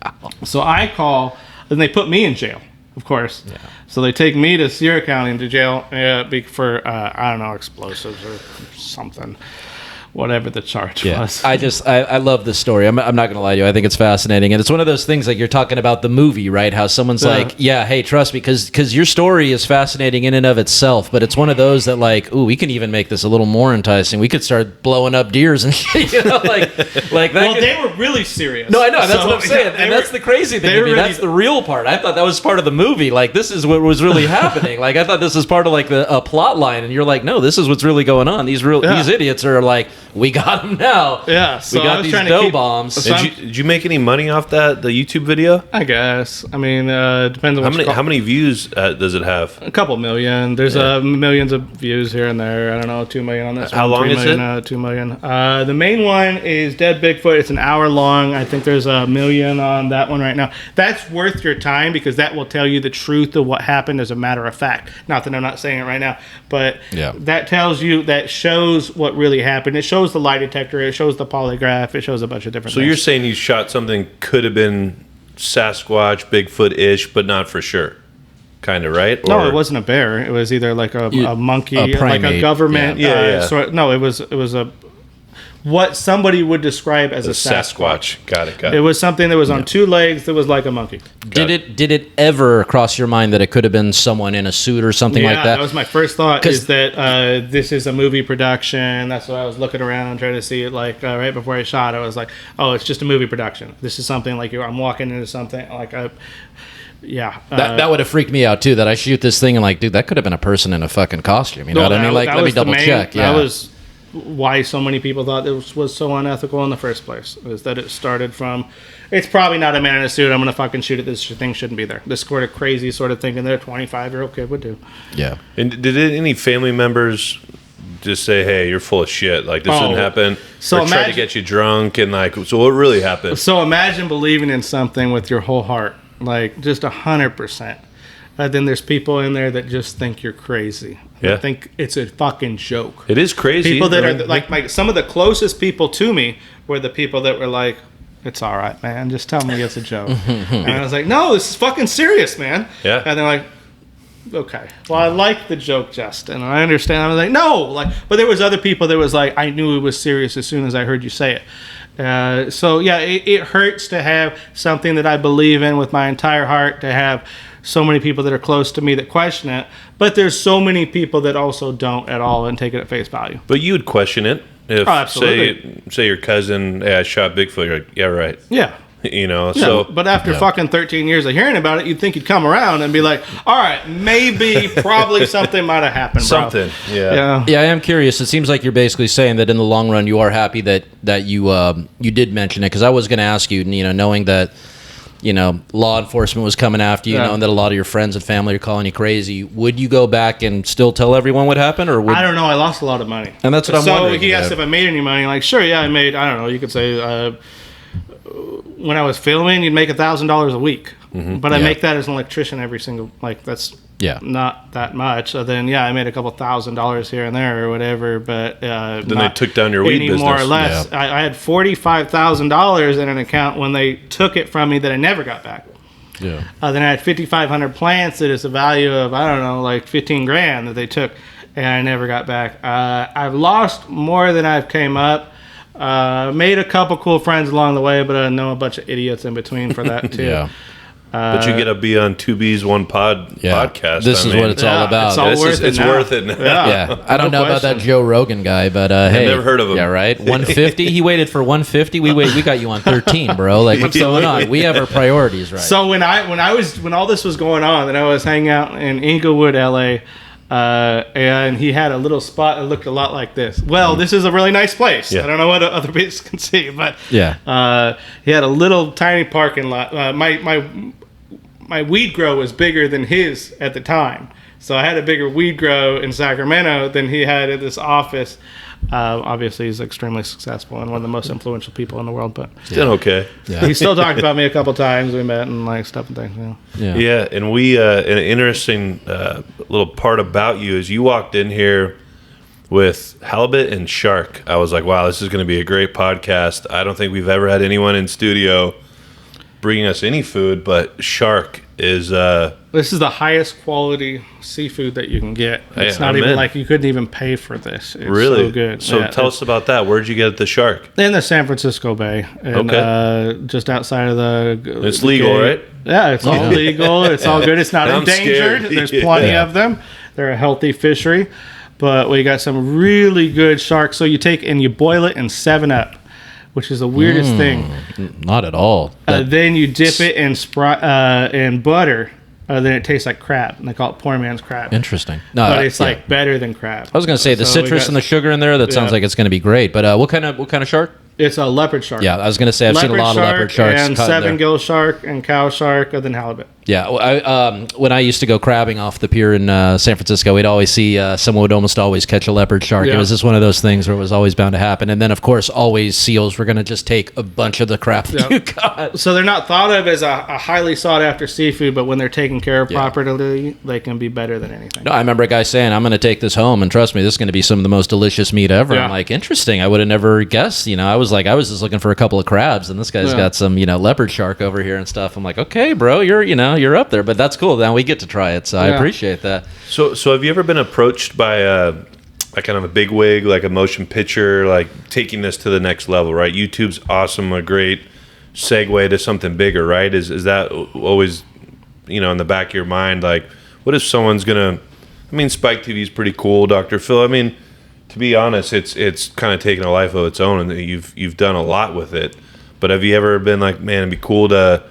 So I call, and they put me in jail, of course. Yeah. So they take me to Sierra County into jail for, I don't know, explosives or something. Whatever the charge was. I love this story. I'm not going to lie to you. I think it's fascinating. And it's one of those things like you're talking about the movie, right? How someone's like, yeah, hey, trust me, because your story is fascinating in and of itself. But it's one of those that like, ooh, we can even make this a little more enticing. We could start blowing up deers and shit, you know, like that. Well, they were really serious. No, I know. That's what I'm saying. And that's the crazy thing to me. really- That's the real part. I thought that was part of the movie. Like, this is what was really happening. Like, I thought this was part of like a plot line. And you're like, no, this is what's really going on. These idiots are like, we got them now. Yeah, so we I got was these trying to dough keep- bombs. So Did you make any money off the YouTube video? I guess. I mean, depends on How many views does it have? A couple million. There's millions of views here and there. I don't know, 2 million on this one. How long 3 is million, it? 2 million. The main one is Dead Bigfoot. It's an hour long. I think there's 1 million on that one right now. That's worth your time because that will tell you the truth of what happened as a matter of fact. Not that I'm not saying it right now, but that tells you, that shows what really happened. It shows the lie detector. It shows the polygraph. It shows a bunch of different So things. you're saying you shot something could have been Sasquatch, Bigfoot-ish, but not for sure, kind of, right? No, Or- it wasn't a bear. It was either like a monkey, a like a primate, government. yeah. No, it was a what somebody would describe as a Sasquatch. Got it. It was something that was on 2 legs that was like a monkey. Did it ever cross your mind that it could have been someone in a suit or something like that? That was my first thought. 'Cause- Is that this is a movie production? That's what I was looking around and trying to see it. Like right before I shot, I was like, "Oh, it's just a movie production. This is something like I'm walking into something like a." Yeah, That would have freaked me out too. That I shoot this thing and like, dude, that could have been a person in a fucking costume. You know what I mean? Like, let me double check. Yeah, That was why so many people thought it was so unethical in the first place. Is that it started from, it's probably not a man in a suit. I'm gonna fucking shoot it. This thing shouldn't be there. This sort of crazy sort of thing, and that a 25-year-old kid would do. yeah. And did any family members just say, "Hey, you're full of shit. Like this didn't happen," so or try to imagine- get you drunk and like, so what really happened? So imagine believing in something with your whole heart, like just 100%. And then there's people in there that just think you're crazy. Yeah. Think it's a fucking joke. It is crazy. People that right? are like some of the closest people to me were the people that were like, "It's all right, man. Just tell me it's a joke." And I was like, "No, this is fucking serious, man." Yeah. And they're like, "Okay, well, I like the joke, Justin, and I understand." I was like, "No," like, but there was other people that was like, "I knew it was serious as soon as I heard you say it." So yeah, it hurts to have something that I believe in with my entire heart, to have so many people that are close to me that question it, but there's so many people that also don't at all and take it at face value. But you would question it if, absolutely. say your cousin, "Hey, I shot Bigfoot." You're like, "Yeah, right." Yeah. You know, Yeah, so but after fucking 13 years of hearing about it, you'd think you'd come around and be like, all right, maybe, probably something might have happened, bro. something, yeah. Yeah, I am curious. It seems like you're basically saying that in the long run, you are happy that you did mention it, because I was going to ask you, you know, knowing that, you know, law enforcement was coming after you, knowing that a lot of your friends and family are calling you crazy, would you go back and still tell everyone what happened, or would? I don't know. I lost a lot of money. And that's what I'm wondering. So he asked if I made any money. Like, sure, yeah, I made, I don't know, you could say, when I was filming, you'd make $1,000 a week. But I make that as an electrician every single, like, that's not that much. So then, yeah, I made a couple $1,000s here and there or whatever. But Then they took down your weed any business. more or less. Yeah. I had $45,000 in an account when they took it from me that I never got back. Yeah. Then I had 5,500 plants that is a value of, I don't know, like 15 grand that they took, and I never got back. I've lost more than I've came up. Made a couple cool friends along the way, but I know a bunch of idiots in between for that too. Yeah. But you get to be on 2B's One podcast. This is what it's all about. It's all worth it it's now. worth it now. Yeah, I don't No know about that question. Joe Rogan guy, but hey, never heard of him. Yeah, right. 150. He waited for 150. We got you on 13, bro. Like, what's going on? We have our priorities right. So when all this was going on, and I was hanging out in Inglewood, LA, and he had a little spot that looked a lot like this. Well, this is a really nice place. Yeah. I don't know what other people can see, but Yeah. he had a little tiny parking lot. my weed grow was bigger than his at the time. So I had a bigger weed grow in Sacramento than he had at this office. Obviously, he's extremely successful and one of the most influential people in the world. But Still okay. Yeah. he still talked about me a couple times. We met and like stuff and things. Yeah, and we an interesting little part about you is you walked in here with halibut and shark. I was like, wow, this is going to be a great podcast. I don't think we've ever had anyone in studio bringing us any food, but shark is This is the highest quality seafood that you can get. It's not even like you couldn't even pay for this. It's really so good. So tell us about that. Where'd you get the shark? In the San Francisco Bay. And, just outside of the... It's legal, right? Yeah, it's all legal. It's all good. It's not endangered. Scared. There's plenty of them. They're a healthy fishery. But we got some really good sharks. So you take and you boil it in 7-Up, which is the weirdest thing. Not at all. Then you dip it in butter. Then it tastes like crab, and they call it poor man's crab. Interesting. No, But it's like better than crab. I was going to say the citrus and the sugar in there. That sounds like it's going to be great. But what kind of shark? It's a leopard shark. Yeah, I was going to say I've seen a lot of leopard sharks. And caught in there. 7-gill shark and cow shark, and then halibut. Yeah, when I used to go crabbing off the pier in San Francisco, we'd always see someone would almost always catch a leopard shark. Yeah. It was just one of those things where it was always bound to happen. And then, of course, always seals were going to just take a bunch of the crap that you got. So they're not thought of as a highly sought after seafood, but when they're taken care of properly, they can be better than anything. No, I remember a guy saying, I'm going to take this home, and trust me, this is going to be some of the most delicious meat ever. Yeah. I'm like, interesting. I would have never guessed. I was just looking for a couple of crabs, and this guy's got some, leopard shark over here and stuff. I'm like, okay, bro, you're up there, but that's cool. Now we get to try it, so I appreciate that. So have you ever been approached by a kind of a big wig, like a motion picture, like taking this to the next level, right? YouTube's awesome, a great segue to something bigger, right? Is that always, in the back of your mind, like, what if someone's gonna? I mean, Spike TV is pretty cool, Dr. Phil. I mean, to be honest, it's kind of taken a life of its own, and you've done a lot with it. But have you ever been like, man, it'd be cool to,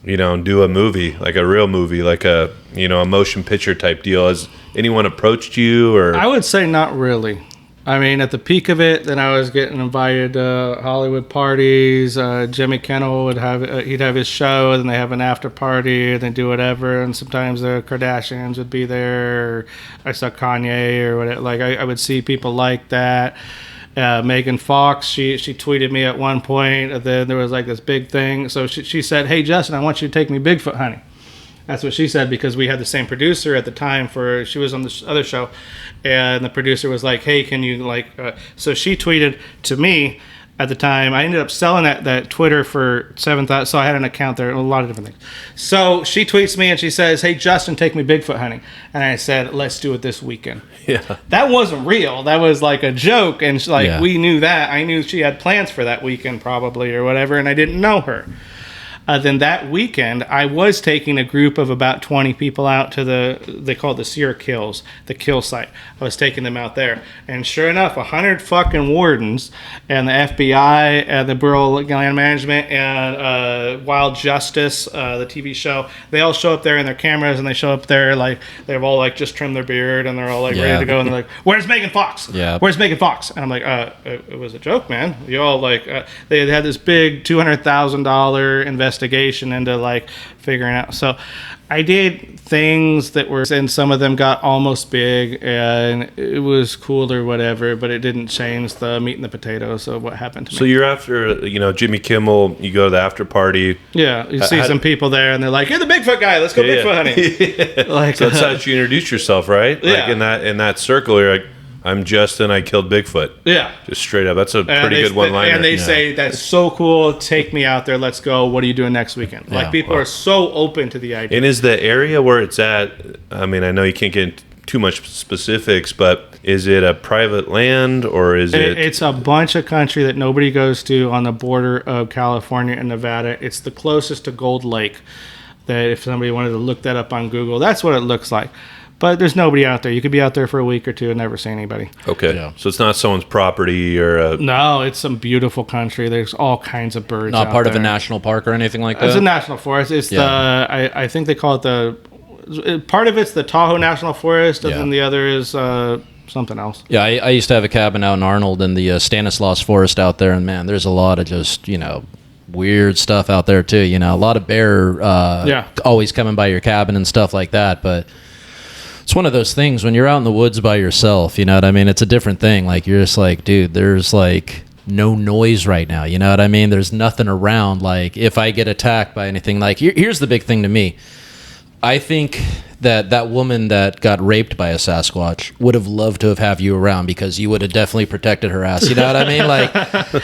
do a movie, like a real movie, like a motion picture type deal? Has anyone approached you? Or I would say not really. I mean, at the peak of it, then I was getting invited to Hollywood parties. Jimmy Kimmel would he'd have his show, and then they have an after party, and they do whatever. And sometimes the Kardashians would be there. Or I saw Kanye or whatever. Like I would see people like that. Megan Fox, she tweeted me at one point. And then there was like this big thing. So she said, "Hey Justin, I want you to take me Bigfoot hunting." That's what she said, because we had the same producer at the time she was on this other show, and the producer was like, "Hey, can you so she tweeted to me at the time. I ended up selling that Twitter for $7,000, so I had an account there, a lot of different things. So she tweets me and she says, "Hey Justin, take me Bigfoot hunting." And I said, "Let's do it this weekend." Yeah. That wasn't real. That was like a joke, and we knew that. I knew she had plans for that weekend probably or whatever, and I didn't know her. Then that weekend, I was taking a group of about 20 people out to they call it the Sear Kills, the kill site. I was taking them out there. And sure enough, 100 fucking wardens and the FBI and the Bureau of Land Management and Wild Justice, the TV show, they all show up there in their cameras, and they show up there like they've all like just trimmed their beard, and they're all like ready to go, and they're like, "Where's Megan Fox? Yeah. Where's Megan Fox?" And I'm like, it was a joke, man. You all like, they had this big $200,000 investigation into like figuring out. So I did things that were, and some of them got almost big, and it was cool or whatever, but it didn't change the meat and the potatoes of what happened to me. So you're after, Jimmy Kimmel, you go to the after party. Yeah, you see some people there, and they're like, "You're the Bigfoot guy. Let's go Bigfoot hunting." Like, so that's how you introduce yourself, right? Yeah. Like in that circle, you're like, "I'm Justin, I killed Bigfoot." Yeah. Just straight up. That's a pretty good one-liner. And they say, "That's so cool. Take me out there. Let's go. What are you doing next weekend?" Yeah. Like, people are so open to the idea. And is the area where it's at, I mean, I know you can't get into too much specifics, but is it a private land, or is it? It's a bunch of country that nobody goes to on the border of California and Nevada. It's the closest to Gold Lake. That if somebody wanted to look that up on Google, that's what it looks like. But there's nobody out there. You could be out there for a week or two and never see anybody. Okay. Yeah. So it's not someone's property or No, it's some beautiful country. There's all kinds of birds Not out part of a there. national park or anything like that? It's a national forest. It's I think they call it part of it's the Tahoe National Forest, and then the other is something else. Yeah, I used to have a cabin out in Arnold in the Stanislaus Forest out there, and man, there's a lot of just, weird stuff out there too. You know, a lot of bear always coming by your cabin and stuff like that. But it's one of those things when you're out in the woods by yourself, you know what I mean? It's a different thing. Like, you're just like, dude, there's like no noise right now. You know what I mean? There's nothing around. Like, if I get attacked by anything, like, here's the big thing to me. I think that woman that got raped by a Sasquatch would have loved to have you around, because you would have definitely protected her ass. You know what I mean? Like,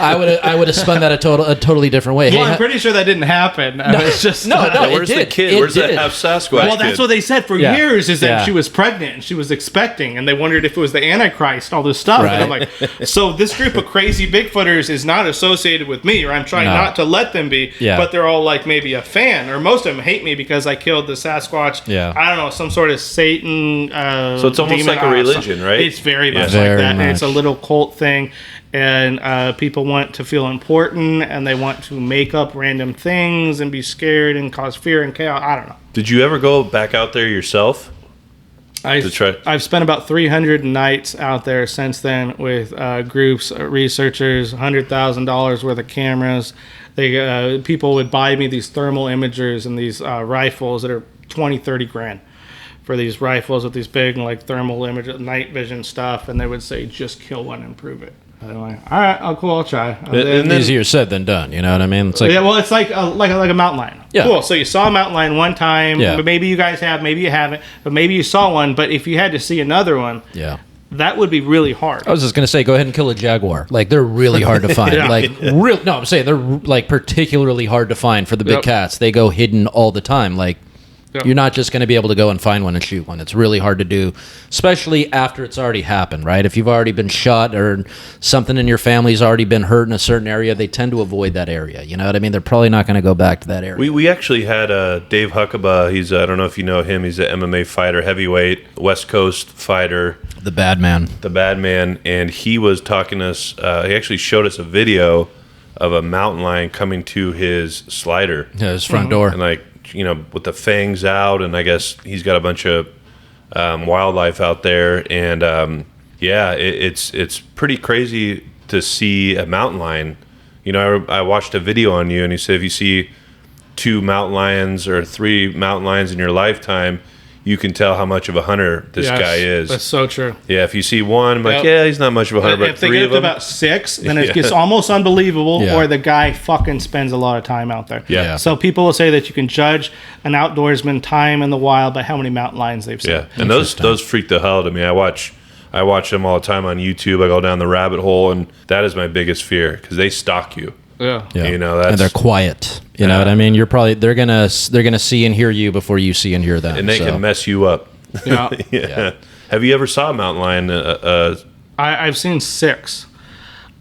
I would have spun that a totally different way. Well, I'm pretty sure that didn't happen. No, it's just no, where's the kid? It Where's that did. half Sasquatch Well, that's kid? what they said for years, is that she was pregnant and she was expecting, and they wondered if it was the Antichrist, all this stuff. Right. And I'm like, so this group of crazy Bigfooters is not associated with me, or I'm trying not to let them be, but they're all like maybe a fan, or most of them hate me because I killed the Sasquatch. Yeah. I don't know, some sort of Satan. So it's almost like a religion, right? It's very much Very like that. much. And it's a little cult thing. And people want to feel important, and they want to make up random things and be scared and cause fear and chaos. I don't know. Did you ever go back out there yourself? I've spent about 300 nights out there since then with groups, researchers, $100,000 worth of cameras. People would buy me these thermal imagers and these rifles that are 20, 30 grand for these rifles with these big like thermal image, night vision stuff, and they would say, just kill one and prove it. I'm like, all right, cool, I'll try. And easier said than done. You know what I mean? It's like, yeah, well, it's like a mountain lion. Yeah. Cool. So you saw a mountain lion one time. Yeah. But maybe you guys have, maybe you haven't. But maybe you saw one. But if you had to see another one, that would be really hard. I was just gonna say, go ahead and kill a jaguar. Like, they're really hard to find. I'm saying they're like particularly hard to find for the big cats. They go hidden all the time. Like, you're not just going to be able to go and find one and shoot one. It's really hard to do, especially after it's already happened, right? If you've already been shot or something in your family's already been hurt in a certain area, they tend to avoid that area. You know what I mean? They're probably not going to go back to that area. We actually had Dave Huckabee. He's I don't know if you know him. He's an MMA fighter, heavyweight, West Coast fighter. The bad man. The bad man. And he was talking to us. He actually showed us a video of a mountain lion coming to his slider. Yeah, his front door. And like, you know, with the fangs out, and I guess he's got a bunch of wildlife out there, and it's pretty crazy to see a mountain lion. You know, I watched a video on you, and you said if you see 2 mountain lions or 3 mountain lions in your lifetime, you can tell how much of a hunter this guy is. That's so true. Yeah, if you see one, I'm like, he's not much of a hunter, but if they 3 get of up to them. about 6, then it gets almost unbelievable, Yeah. or the guy fucking spends a lot of time out there. Yeah. So people will say that you can judge an outdoorsman time in the wild by how many mountain lions they've seen. Yeah, and those freak the hell out of me. I watch them all the time on YouTube. I go down the rabbit hole, and that is my biggest fear, because they stalk you. Yeah. You know, that's, and they're quiet. You know what I mean? You're probably they're gonna see and hear you before you see and hear them. and they can mess you up. Yeah. Yeah. Have you ever saw a mountain lion? I've seen 6.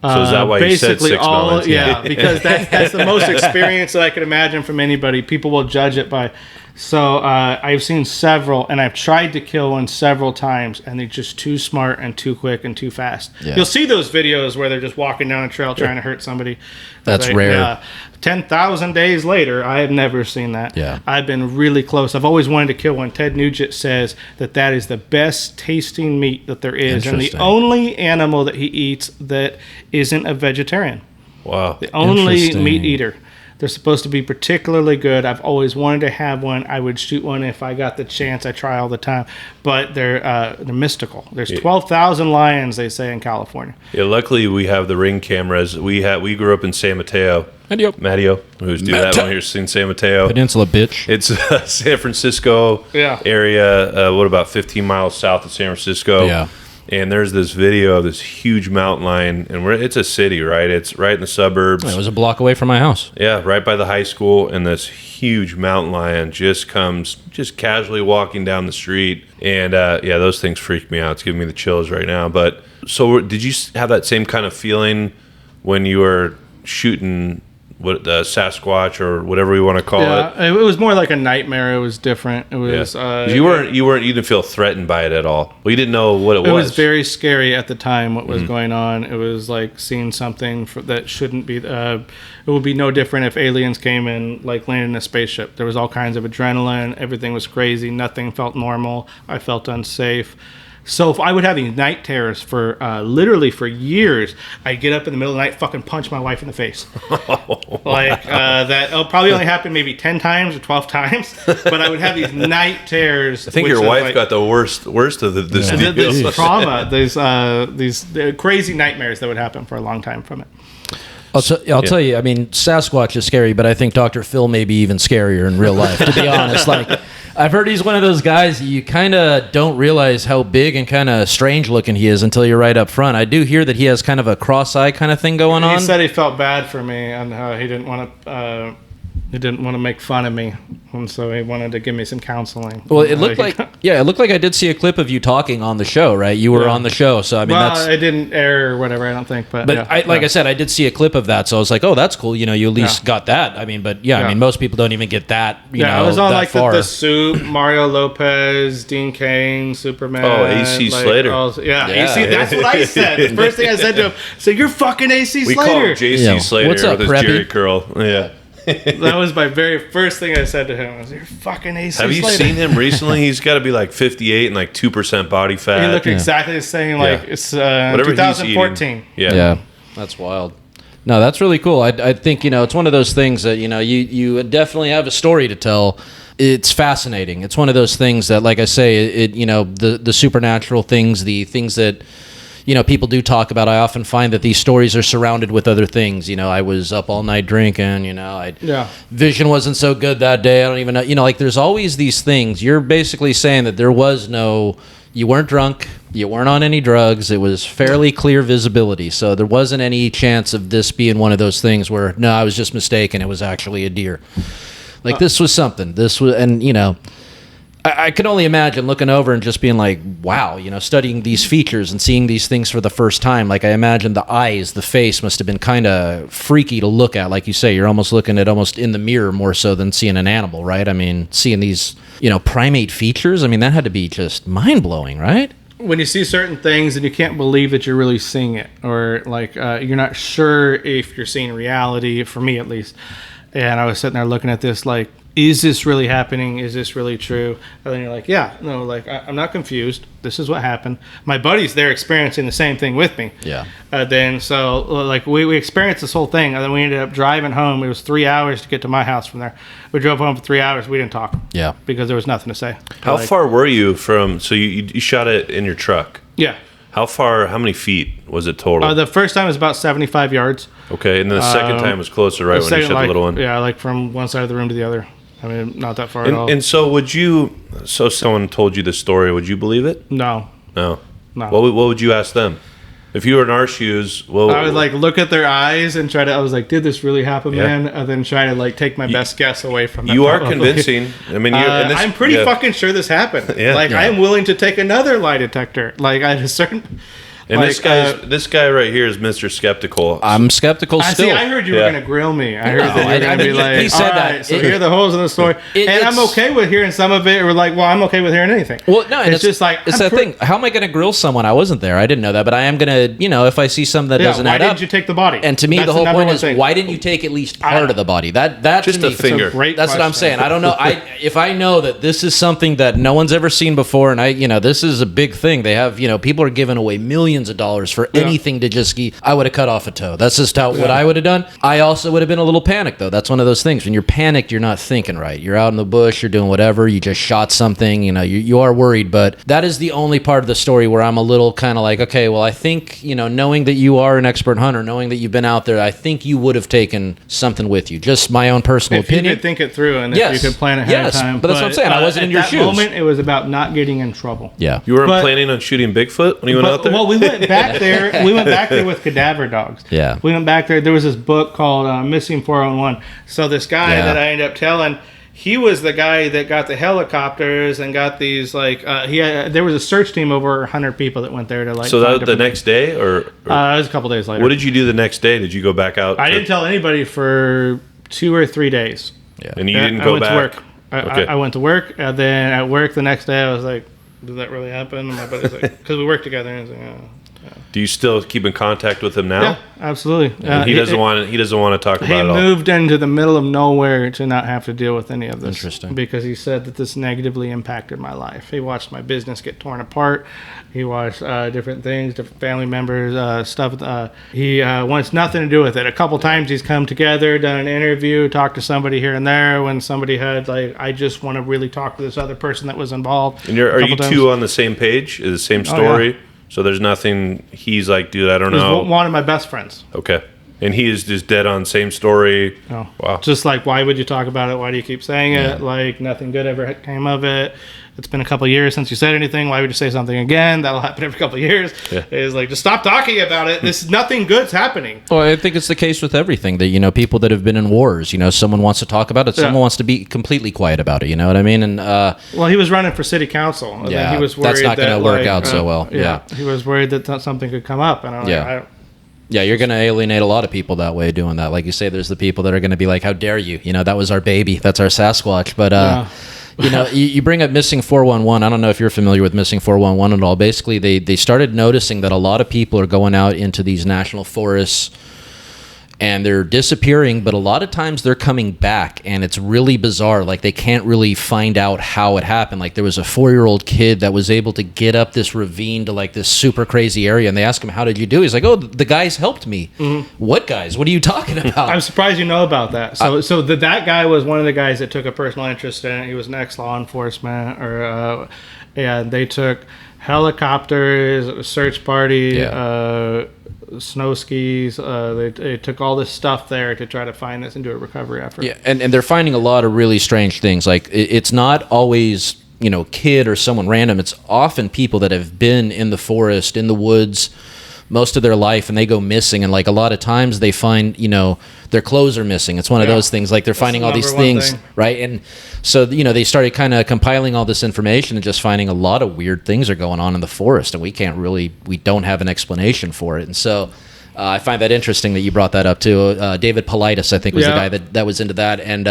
So is that why you said basically 6 all, mountain lions? yeah, because that's the most experience that I could imagine from anybody. People will judge it by. So I've seen several, and I've tried to kill one several times, and they're just too smart and too quick and too fast. Yeah. You'll see those videos where they're just walking down a trail trying to hurt somebody. That's rare. 10,000 days later, I have never seen that. Yeah. I've been really close. I've always wanted to kill one. Ted Nugent says that is the best tasting meat that there is, and the Interesting. only animal that he eats that isn't a vegetarian. Wow. The only Interesting. meat eater. They're supposed to be particularly good. I've always wanted to have one. I would shoot one if I got the chance. I try all the time, but they're mystical. There's 12,000 lions, they say, in California. Yeah, luckily we have the Ring cameras. We grew up in San Mateo. Mateo. Who's do that one here in San Mateo? Peninsula, bitch. It's San Francisco area. What about 15 miles south of San Francisco? Yeah. And there's this video of this huge mountain lion, and it's a city, right? It's right in the suburbs. It was a block away from my house. Yeah, right by the high school, and this huge mountain lion just comes casually walking down the street, and those things freak me out. It's giving me the chills right now. But so, did you have that same kind of feeling when you were shooting Sasquatch or whatever we want to call it? It was more like a nightmare. It was different. It was. You didn't feel threatened by it at all. Well, you didn't know what it was. It was very scary at the time. What was going on? It was like seeing something that shouldn't be. It would be no different if aliens came and like landed in a spaceship. There was all kinds of adrenaline. Everything was crazy. Nothing felt normal. I felt unsafe. So if I would have these night terrors for literally for years. I'd get up in the middle of the night, fucking punch my wife in the face. That'll probably only happen maybe 10 times or 12 times, but I would have these night terrurs. I think your wife got the worst of this deal. This trauma, these crazy nightmares that would happen for a long time from it. I'll tell you, I mean, Sasquatch is scary, but I think Dr. Phil may be even scarier in real life, to be honest. Like, I've heard he's one of those guys you kind of don't realize how big and kind of strange looking he is until you're right up front. I do hear that he has kind of a cross-eye kind of thing going on. He said he felt bad for me and he didn't want to make fun of me, and so he wanted to give me some counseling. Well, it looked like I did see a clip of you talking on the show, right? You were on the show, so I mean, it didn't air or whatever, I don't think, but I said, I did see a clip of that, so I was like, oh, that's cool. You know, you at least got that. I mean, but I mean, most people don't even get that. I was on like the Soup, Mario Lopez, Dean Cain, Superman. Oh, AC Slater. AC. That's what I said. The first thing I said to him, so you're fucking AC Slater. We call him JC Slater. What's up, with his Preppy? Jerry curl. Yeah. That was my very first thing I said to him. I was, "You're fucking AC Have you Slater." seen him recently? He's got to be like 58 and like 2% body fat. He looked exactly the same. Like it's Whatever 2014. Yeah, that's wild. No, that's really cool. I think it's one of those things that you definitely have a story to tell. It's fascinating. It's one of those things that, like I say, the supernatural things, the things that people do talk about. I often find that these stories are surrounded with other things. I was up all night drinking, vision wasn't so good that day. I don't even know, like there's always these things. You're basically saying that you weren't drunk, you weren't on any drugs. It was fairly clear visibility. So there wasn't any chance of this being one of those things where, no, I was just mistaken. It was actually a deer. Like this was something. I can only imagine looking over and just being like, wow, studying these features and seeing these things for the first time. Like I imagine the eyes, the face must have been kind of freaky to look at. Like you say, you're almost looking at almost in the mirror more so than seeing an animal, right? I mean, seeing these, primate features, I mean, that had to be just mind-blowing, right? When you see certain things and you can't believe that you're really seeing it, or like you're not sure if you're seeing reality, for me at least. And I was sitting there looking at this like, is this really happening? Is this really true? And then you're like, I'm not confused. This is what happened. My buddy's there experiencing the same thing with me. Yeah. Then we experienced this whole thing, and then we ended up driving home. It was 3 hours to get to my house from there. We drove home for 3 hours. We didn't talk. Yeah. Because there was nothing to say. How far were you from? So you shot it in your truck. Yeah. How far? How many feet was it total? The first time was about 75 yards. Okay, and then the second time was closer, right, when you shot the little one? Yeah, like from one side of the room to the other. I mean, not that far at all. And so so someone told you this story, would you believe it? No. What would you ask them? If you were in our shoes, I would look at their eyes and I was like, did this really happen, man? And then try to take my best guess away from them. You are convincing. I mean, I'm pretty fucking sure this happened. I am willing to take another lie detector. Like I had a certain... And this guy right here is Mr. Skeptical. I'm skeptical still. See, I heard you were going to grill me. I heard that you were going to be like, he said that. So here are the holes in the story. And I'm okay with hearing some of it. Or I'm okay with hearing anything. Well, no, it's just like... It's that thing. How am I going to grill someone? I wasn't there. I didn't know that. But I am going to, if I see something that doesn't add up... Why didn't you take the body? And to me, the whole point is, why didn't you take at least part of the body? That just to me, a finger. That's what I'm saying. I don't know. If I know that this is something that no one's ever seen before, and this is a big thing. They have, people are giving away millions of dollars for anything to just I would have cut off a toe. That's just what I would have done. I also would have been a little panicked, though. That's one of those things. When you're panicked, you're not thinking right. You're out in the bush, you're doing whatever, you just shot something, you are worried. But that is the only part of the story where I'm a little kind of like, okay, well, I think, knowing that you are an expert hunter, knowing that you've been out there, I think you would have taken something with you. Just my own personal opinion. If you could think it through and if you could plan ahead of time. But that's what I'm saying. I wasn't in your shoes. At that moment, it was about not getting in trouble. Yeah. You weren't planning on shooting Bigfoot when you went out there? Well, we went back there. With cadaver dogs. Yeah. We went back there. There was this book called Missing 401. So this guy that I ended up telling, he was the guy that got the helicopters and got these there was a search team of over 100 people that went there to So that was the next day or it was a couple days later. What did you do the next day? Did you go back out? I didn't tell anybody for 2 or 3 days. Yeah. And you didn't go back? I went to work. I went to work, and then at work the next day I was like, did that really happen? And my buddy's like, because we worked together, and he's like, Do you still keep in contact with him now? Yeah, absolutely. And he doesn't want to talk about it all. He moved into the middle of nowhere to not have to deal with any of this. Interesting. Because he said that this negatively impacted my life. He watched my business get torn apart. He watched different things, different family members, stuff. He wants nothing to do with it. A couple times he's come together, done an interview, talked to somebody here and there when somebody had, like, I just want to really talk to this other person that was involved. And are you two on the same page? Is the same story? Yeah. So there's nothing, he's like, dude, I don't He's know. one of my best friends. Okay. And he is just dead on same story. Oh. Wow. Just like, why would you talk about it? Why do you keep saying it? Like, nothing good ever came of it. It's been a couple of years since you said anything. Why would you say something again? That'll happen every couple of years. Yeah. It's like, just stop talking about it. Nothing good's happening. Well, I think it's the case with everything that, you know, people that have been in wars, you know, someone wants to talk about it, someone wants to be completely quiet about it, you know what I mean? And well, he was running for city council. And yeah, he was worried that's not going to work out so well. Yeah, he was worried that something could come up. And I'm like, yeah, you're going to alienate a lot of people that way doing that. Like you say, there's the people that are going to be like, how dare you? You know, that was our baby. That's our Sasquatch. But, you know, you bring up Missing 411. I don't know if you're familiar with Missing 411 at all. Basically, they started noticing that a lot of people are going out into these national forests and they're disappearing, but a lot of times they're coming back, and it's really bizarre. Like, they can't really find out how it happened. Like, there was a 4-year-old kid that was able to get up this ravine to, like, this super crazy area, and they asked him, how did you do? He's like, oh, the guys helped me. Mm-hmm. What guys? What are you talking about? I'm surprised you know about that. So that guy was one of the guys that took a personal interest in it. He was an ex-law enforcement, and they took helicopters, a search party, snow skis. They took all this stuff there to try to find this and do a recovery effort. Yeah, and they're finding a lot of really strange things. Like, it's not always, you know, kid or someone random. It's often people that have been in the forest, in the woods, most of their life, and they go missing. And, like, a lot of times they find, you know, their clothes are missing. It's one of those things. Like, they're finding all these things, right? And so, you know, they started kind of compiling all this information and just finding a lot of weird things are going on in the forest, and we don't have an explanation for it. And so I find that interesting that you brought that up too. David Politis, I think, was the guy that was into that. And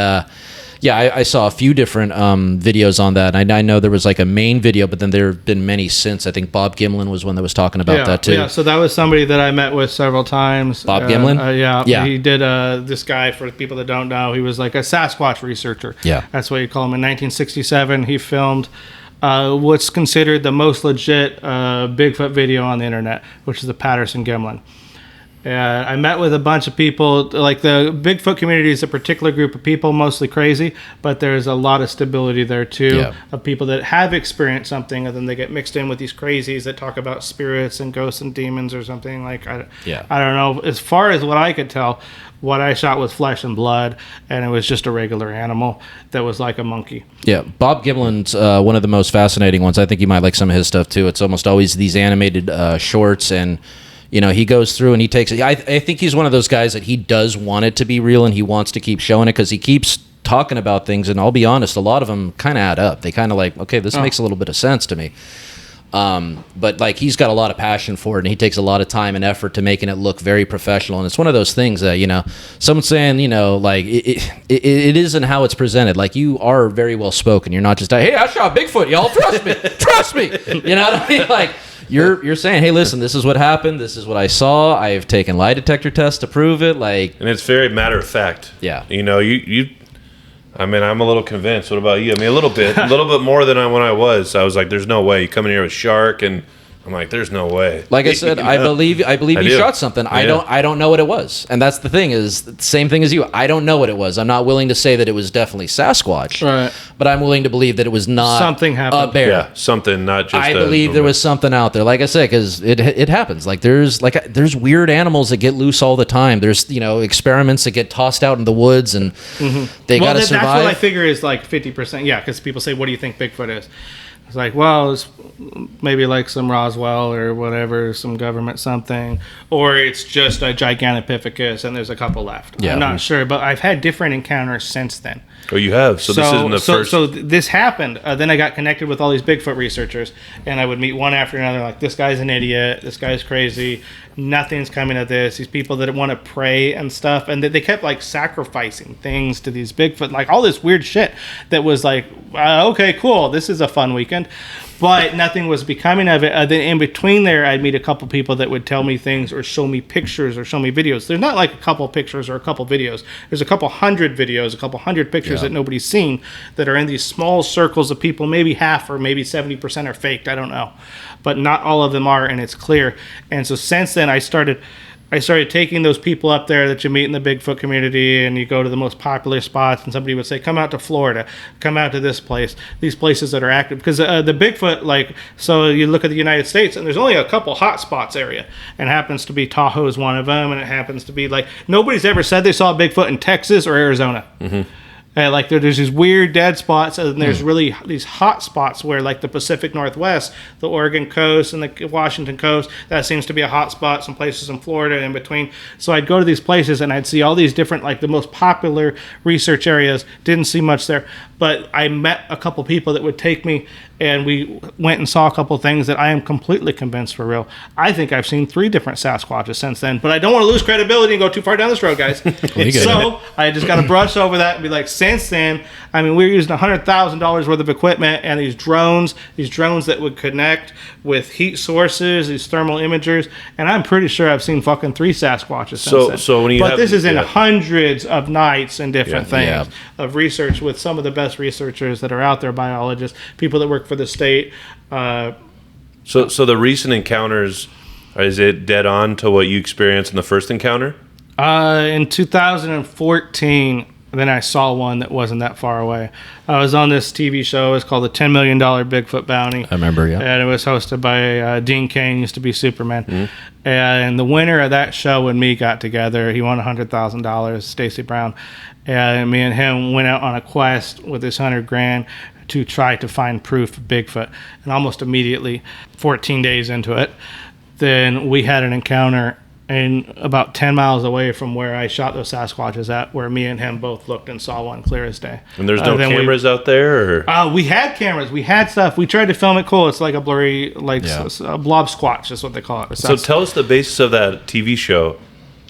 I saw a few different videos on that. I know there was like a main video, but then there have been many since. I think Bob Gimlin was one that was talking about that too. Yeah, so that was somebody that I met with several times. Bob Gimlin? Yeah. He did this guy, for people that don't know, he was like a Sasquatch researcher. Yeah. That's what you call him. In 1967, he filmed what's considered the most legit Bigfoot video on the internet, which is the Patterson-Gimlin. I met with a bunch of people. Like, the Bigfoot community is a particular group of people, mostly crazy, but there's a lot of stability there too, of people that have experienced something, and then they get mixed in with these crazies that talk about spirits and ghosts and demons or something. Like, I don't know. As far as what I could tell, what I shot was flesh and blood, and it was just a regular animal that was like a monkey. Yeah, Bob Gimlin's one of the most fascinating ones. I think you might like some of his stuff too. It's almost always these animated shorts, and you know, he goes through and he takes it. I think he's one of those guys that he does want it to be real, and he wants to keep showing it because he keeps talking about things. And I'll be honest, a lot of them kind of add up. They kind of like, okay, this makes a little bit of sense to me. But like, he's got a lot of passion for it, and he takes a lot of time and effort to making it look very professional. And it's one of those things that, you know, someone's saying, you know, like it isn't how it's presented. Like, you are very well spoken. You're not just, hey, I shot Bigfoot, y'all. Trust me, trust me. You know what I mean? Like, you're saying, hey, listen, this is what happened. This is what I saw. I have taken lie detector tests to prove it. Like, and it's very matter of fact. Yeah. You know, I mean, I'm a little convinced. What about you? I mean, a little bit more than when I was. I was like, there's no way. You come in here with shark, and I'm like, there's no way. Like I said, I believe you shot something. I don't know what it was. And that's the thing, is the same thing as you. I don't know what it was. I'm not willing to say that it was definitely Sasquatch. Right. But I'm willing to believe that it was not something happened. A bear. Yeah, something, not just I believe there was something out there. Like I said, because it happens. Like, there's weird animals that get loose all the time. There's, you know, experiments that get tossed out in the woods, and they got to survive. That's what I figure is like 50%. Yeah, because people say, what do you think Bigfoot is? It's like, well, it's maybe like some Roswell or whatever, some government something, or it's just a Gigantopithecus and there's a couple left. Yeah. I'm not sure, but I've had different encounters since then. Oh, you have? So this isn't the first... So this happened. Then I got connected with all these Bigfoot researchers, and I would meet one after another, like, this guy's an idiot, this guy's crazy, nothing's coming of this, these people that want to pray and stuff, and they kept, like, sacrificing things to these Bigfoot, like, all this weird shit that was like, okay, cool, this is a fun weekend. happened, but nothing was becoming of it. Then in between there, I'd meet a couple people that would tell me things or show me pictures or show me videos. There's not like a couple pictures or a couple videos. There's a couple hundred videos, a couple hundred pictures that nobody's seen that are in these small circles of people. Maybe half or maybe 70% are faked. I don't know, but not all of them are, and it's clear. And so since then, I started taking those people up there that you meet in the Bigfoot community, and you go to the most popular spots, and somebody would say, come out to Florida, come out to this place, these places that are active. Because the Bigfoot, like, so you look at the United States, and there's only a couple hot spots area, and happens to be Tahoe is one of them, and it happens to be, like, nobody's ever said they saw a Bigfoot in Texas or Arizona. Mm-hmm. Like there's these weird dead spots, and there's really these hot spots where, like the Pacific Northwest, the Oregon coast and the Washington coast, that seems to be a hot spot. Some places in Florida in between. So I'd go to these places and I'd see all these different, like the most popular research areas. Didn't see much there, but I met a couple people that would take me, and we went and saw a couple things that I am completely convinced were real. I think I've seen 3 different Sasquatches since then, but I don't want to lose credibility and go too far down this road, guys. So I just got to brush over that and be like, since then, I mean, we were using $100,000 worth of equipment and these drones that would connect with heat sources, these thermal imagers, and I'm pretty sure I've seen fucking 3 Sasquatches since then. So when you this is in hundreds of nights and different things of research with some of the best researchers that are out there, biologists, people that work for the state. So the recent encounters, is it dead on to what you experienced in the first encounter? In 2014, then I saw one that wasn't that far away. I was on this TV show. It's called the $10 Million Bigfoot Bounty. I remember, yeah. And it was hosted by Dean Cain, used to be Superman. Mm-hmm. And the winner of that show and me got together. He won $100,000, Stacy Brown. And me and him went out on a quest with this $100,000 to try to find proof of Bigfoot. And almost immediately, 14 days into it, then we had an encounter and about 10 miles away from where I shot those Sasquatches at, where me and him both looked and saw one clear as day. And there's no cameras out there? Or? We had cameras. We had stuff. We tried to film it cool. It's like a blurry, like a blob squatch is what they call it. So tell us the basis of that TV show.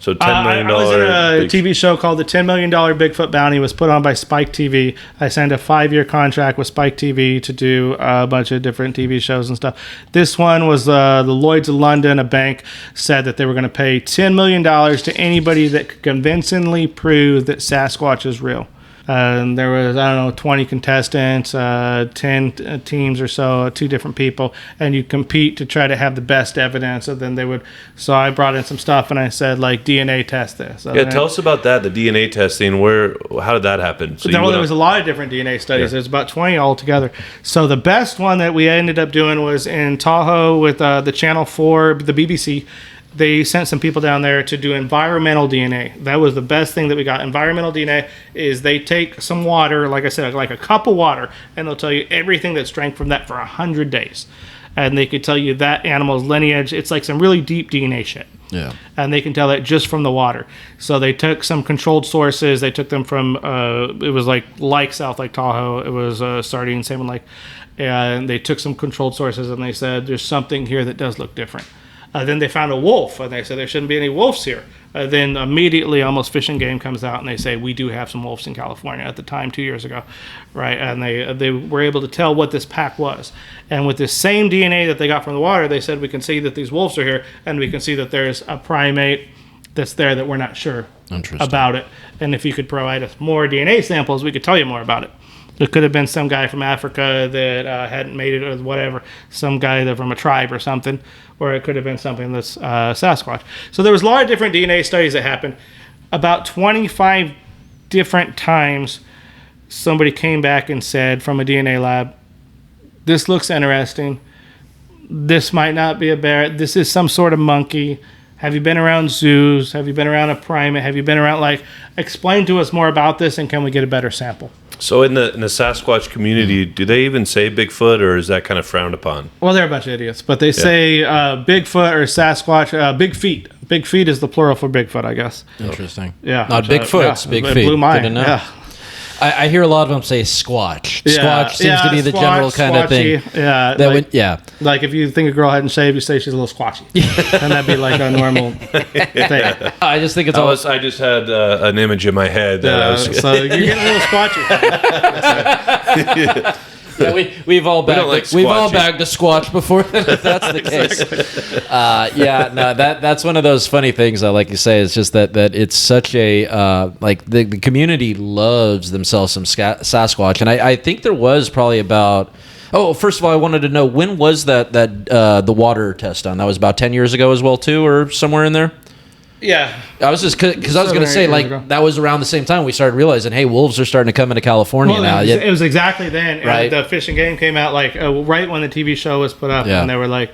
So $10 million. I was in a TV show called the $10 Million Bigfoot Bounty. It was put on by Spike TV. I signed a 5-year contract with Spike TV to do a bunch of different TV shows and stuff. This one was the Lloyds of London. A bank said that they were going to pay $10 million to anybody that could convincingly prove that Sasquatch is real. And there was, 20 contestants, 10 teams or so, 2 different people, and you compete to try to have the best evidence. And then they would, so I brought in some stuff and I said, like, DNA test this. So tell us about that, the DNA testing. How did that happen? So there was a lot of different DNA studies. There's about 20 altogether. So the best one that we ended up doing was in Tahoe with the Channel 4, the BBC. They sent some people down there to do environmental DNA. That was the best thing that we got. Environmental DNA is they take some water, like I said, like a cup of water, and they'll tell you everything that's drank from that for 100 days. And they could tell you that animal's lineage. It's like some really deep DNA shit. Yeah. And they can tell that just from the water. So they took some controlled sources. They took them from, it was like South Lake Tahoe. It was Sardine, Salmon Lake. And they took some controlled sources and they said, there's something here that does look different. Then they found a wolf, and they said there shouldn't be any wolves here. Then immediately, almost Fish and Game comes out, and they say, we do have some wolves in California at the time, 2 years ago, right? And they were able to tell what this pack was. And with this same DNA that they got from the water, they said, we can see that these wolves are here, and we can see that there's a primate that's there that we're not sure about it. And if you could provide us more DNA samples, we could tell you more about it. It could have been some guy from Africa that hadn't made it or whatever, some guy that from a tribe or something, or it could have been something that's Sasquatch. So there was a lot of different DNA studies that happened. About 25 different times, somebody came back and said from a DNA lab, this looks interesting. This might not be a bear. This is some sort of monkey. Have you been around zoos? Have you been around a primate? Have you been around, explain to us more about this, and can we get a better sample? So in the Sasquatch community, do they even say Bigfoot, or is that kind of frowned upon? Well, they're a bunch of idiots, but they say Bigfoot or Sasquatch. Big feet. Big feet is the plural for Bigfoot, I guess. Interesting. Yeah. Not Bigfoot's big feet. It blew mine. Good to know. Yeah. I hear a lot of them say squatch. Squatch seems to be the general kind of thing. Yeah. Yeah. Like if you think a girl hadn't shaved, you say she's a little squatchy. And that'd be like a normal thing. I just think it's I just had an image in my head that I was. So you're getting a little squatchy. we've all bagged don't like we've all squatching. bagged a squatch before. If that's the case. That's one of those funny things. Like you say, it's just that it's such a like the community loves themselves some Sasquatch, and I think there was probably about. Oh, first of all, I wanted to know, when was that the water test done? That was about 10 years ago as well, too, or somewhere in there? Yeah. I was just because I was going to say, like, that was around the same time we started realizing, hey, wolves are starting to come into California now. It was exactly then. Right. The Fish and Game came out like right when the TV show was put up, and they were like,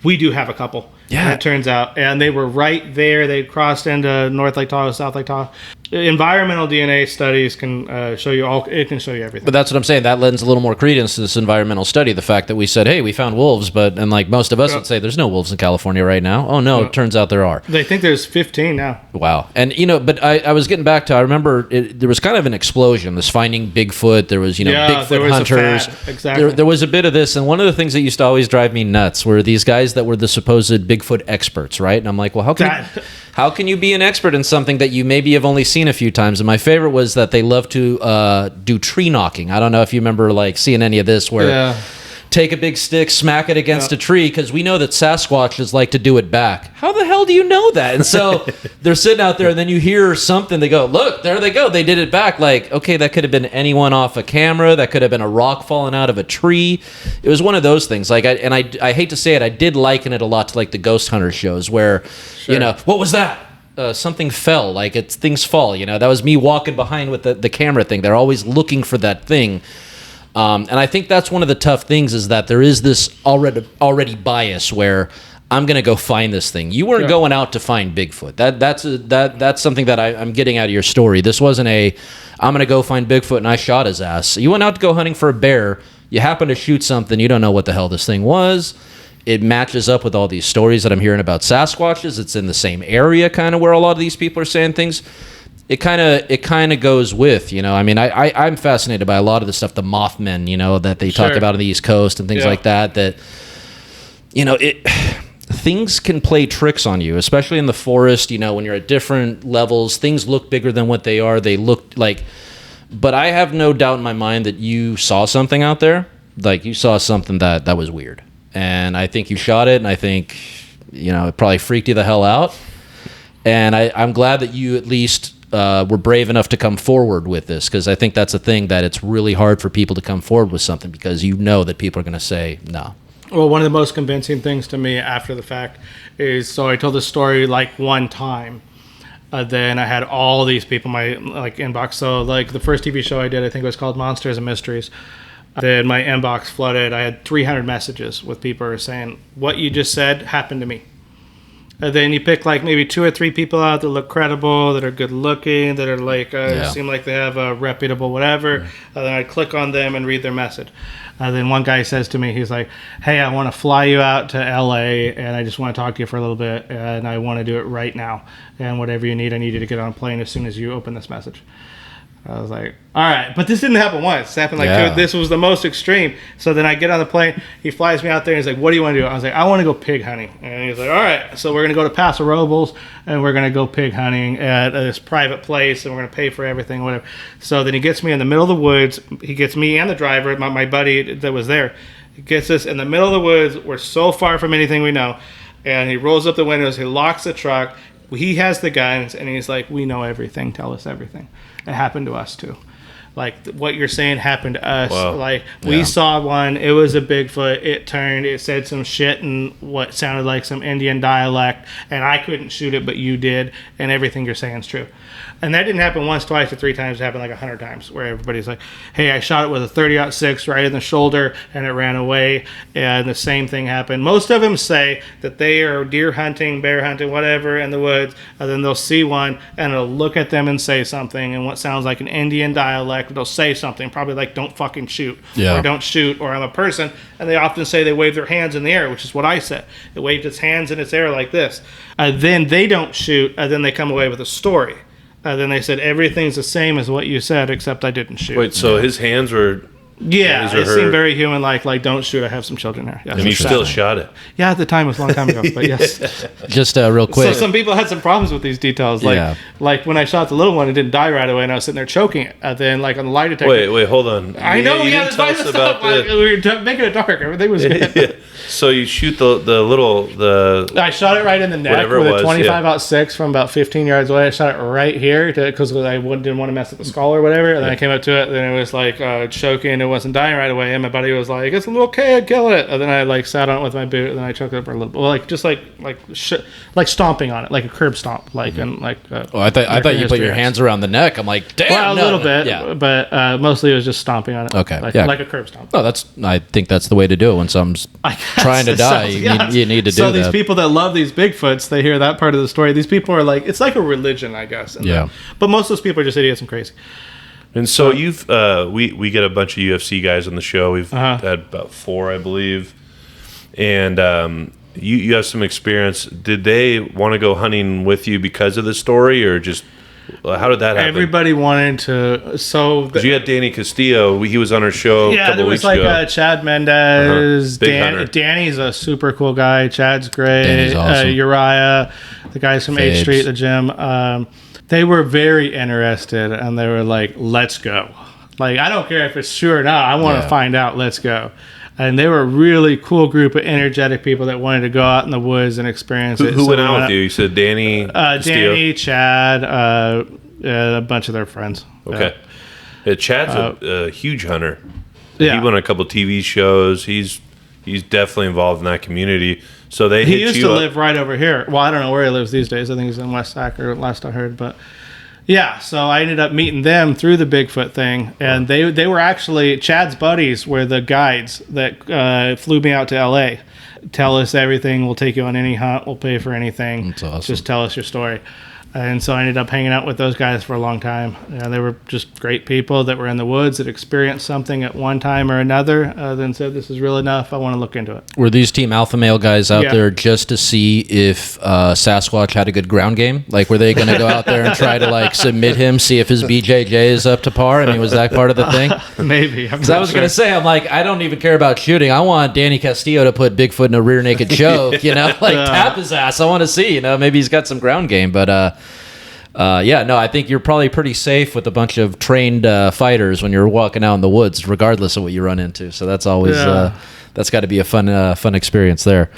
we do have a couple. Yeah. And it turns out, and they were right there. They crossed into North Lake Tahoe, South Lake Tahoe. Environmental DNA studies can show you all. It can show you everything. But that's what I'm saying. That lends a little more credence to this environmental study. The fact that we said, hey, we found wolves, and like most of us would say, there's no wolves in California right now. Oh, no, it turns out there are. They think there's 15 now. Wow. And, but I was getting back to, I remember there was kind of an explosion, this finding Bigfoot. There was, Bigfoot there was hunters. a fad. Exactly. There was a bit of this. And one of the things that used to always drive me nuts were these guys that were the supposed Bigfoot experts, right? And I'm like, well, how can you be an expert in something that you maybe have only seen a few times? And my favorite was that they love to do tree knocking. I don't know if you remember like seeing any of this where take a big stick, smack it against a tree, because we know that Sasquatches like to do it back. How the hell do you know that? And so they're sitting out there, and then you hear something. They go, look, there they go. They did it back. Like, okay, that could have been anyone off a camera. That could have been a rock falling out of a tree. It was one of those things. Like, I hate to say it, I did liken it a lot to like the ghost hunter shows where, what was that? Something fell, like things fall. That was me walking behind with the camera thing. They're always looking for that thing. And I think that's one of the tough things is that there is this already bias where I'm going to go find this thing. You weren't going out to find Bigfoot. That's something that I'm getting out of your story. This wasn't I'm going to go find Bigfoot and I shot his ass. You went out to go hunting for a bear. You happen to shoot something. You don't know what the hell this thing was. It matches up with all these stories that I'm hearing about Sasquatches. It's in the same area kind of where a lot of these people are saying things. It kind of goes with, I mean, I'm fascinated by a lot of the stuff, the Mothmen, that they talk about on the East Coast and things like that, things can play tricks on you, especially in the forest, when you're at different levels, things look bigger than what they are. They look like, but I have no doubt in my mind that you saw something out there. Like you saw something that was weird. And I think you shot it, and I think, it probably freaked you the hell out. And I'm glad that you at least were brave enough to come forward with this, because I think that's a thing that it's really hard for people to come forward with something because that people are going to say no. Well, one of the most convincing things to me after the fact is, so I told this story like one time. Then I had all these people in my inbox. So like the first TV show I did, I think it was called Monsters and Mysteries. Then my inbox flooded. I had 300 messages with people saying, what you just said happened to me. And then you pick like maybe 2 or 3 people out that look credible, that are good looking, that are like seem like they have a reputable whatever. And then I click on them and read their message. Then one guy says to me, he's like, hey, I want to fly you out to LA and I just want to talk to you for a little bit and I want to do it right now. And whatever you need, I need you to get on a plane as soon as you open this message. I was like, all right, but this didn't happen once. It happened like 2. This was the most extreme. So then I get on the plane. He flies me out there. And he's like, what do you want to do? I was like, I want to go pig hunting. And he's like, all right. So we're going to go to Paso Robles and we're going to go pig hunting at this private place and we're going to pay for everything, whatever. So then he gets me in the middle of the woods. He gets me and the driver, my buddy that was there. He gets us in the middle of the woods. We're so far from anything we know. And he rolls up the windows. He locks the truck. He has the guns. And he's like, we know everything. Tell us everything. It happened to us too. Like what you're saying happened to us. Wow. Like we saw one. It was a Bigfoot. It turned. It said some shit in what sounded like some Indian dialect, and I couldn't shoot it, but you did. And everything you're saying is true. And that didn't happen once, twice, or 3 times. It happened like 100 times, where everybody's like, "Hey, I shot it with a 30-06 right in the shoulder, and it ran away." And the same thing happened. Most of them say that they are deer hunting, bear hunting, whatever, in the woods, and then they'll see one, and it'll look at them and say something in what sounds like an Indian dialect. They'll say something, probably like "Don't fucking shoot," or "Don't shoot," or "I'm a person." And they often say they wave their hands in the air, which is what I said. It waved its hands in its air like this. Then they don't shoot, and then they come away with a story. Then they said everything's the same as what you said, except I didn't shoot. Wait, so his hands were Yeah, His or it her. seemed very human like don't shoot, I have some children here. Yeah, And you still shot it. Yeah, at the time it was a long time ago, but yes. Just real quick. So some people had some problems with these details. Yeah. Like when I shot the little one, it didn't die right away, and I was sitting there choking it. And then like on the lie detector. Wait, hold on. I know, You yeah, didn't that's tell us why about we were making it dark. Everything was good. Yeah. So you shoot the I shot it right in the neck Whatever with it was, a 25-06 from about 15 yards away. I shot it right here because I didn't want to mess up the skull or whatever. And then I came up to it, and then it was like choking. It wasn't dying right away. And my buddy was like, "It's a little kid, kill it." And then I like sat on it with my boot, and then I choked it up for a little bit. Well, like just like stomping on it, like a curb stomp, like and like. Oh, I thought you put your hands around the neck. I'm like, damn. Well, a no. little bit, Yeah. but mostly it was just stomping on it. Okay, like, yeah. like a curb stomp. No, I think that's the way to do it when someone's trying to die. You need to do so that. these people that love these Bigfoots, they hear that part of the story. These people are like, it's like a religion, I guess. Yeah. But most of those people are just idiots and crazy. And so you've we get a bunch of UFC guys on the show. We've had about 4, I believe, and you have some experience. Did they want to go hunting with you because of the story, or just how did that happen? Everybody wanted to. So Because you had Danny Castillo. He was on our show a yeah, couple there was weeks like ago. Chad Mendez. Big hunter. Danny's a super cool guy. Chad's great. Danny's awesome. Uriah, the guys from Fabes. 8th Street, the gym. They were very interested, and they were like, "Let's go." Like, I don't care if it's true or not. I want to find out. Let's go. And they were a really cool group of energetic people that wanted to go out in the woods and experience it. Who So went we out with you? You said Danny Castillo? Danny, Chad, a bunch of their friends. Okay. Yeah, Chad's a huge hunter. Yeah. He won a couple TV shows. He's definitely involved in that community. So they He hit used you to up. live right over here. Well, I don't know where he lives these days. I think he's in West Sacker, last I heard. But yeah, so I ended up meeting them through the Bigfoot thing, and they were actually Chad's buddies. Were the guides that flew me out to L.A. Tell us everything. We'll take you on any hunt. We'll pay for anything. That's awesome. Just tell us your story. And so I ended up hanging out with those guys for a long time. They were just great people that were in the woods that experienced something at one time or another, then said, "This is real enough. I want to look into it." Were these Team Alpha Male guys out Yeah. there just to see if Sasquatch had a good ground game? Like, were they going to go out there and try to like submit him, see if his BJJ is up to par? I mean, was that part of the thing? Maybe. Because I was going to say, I'm like, I don't even care about shooting. I want Danny Castillo to put Bigfoot in a rear naked choke, like tap his ass. I want to see, maybe he's got some ground game. But yeah, no, I think you're probably pretty safe with a bunch of trained fighters when you're walking out in the woods, regardless of what you run into. So that's always that's got to be a fun experience there.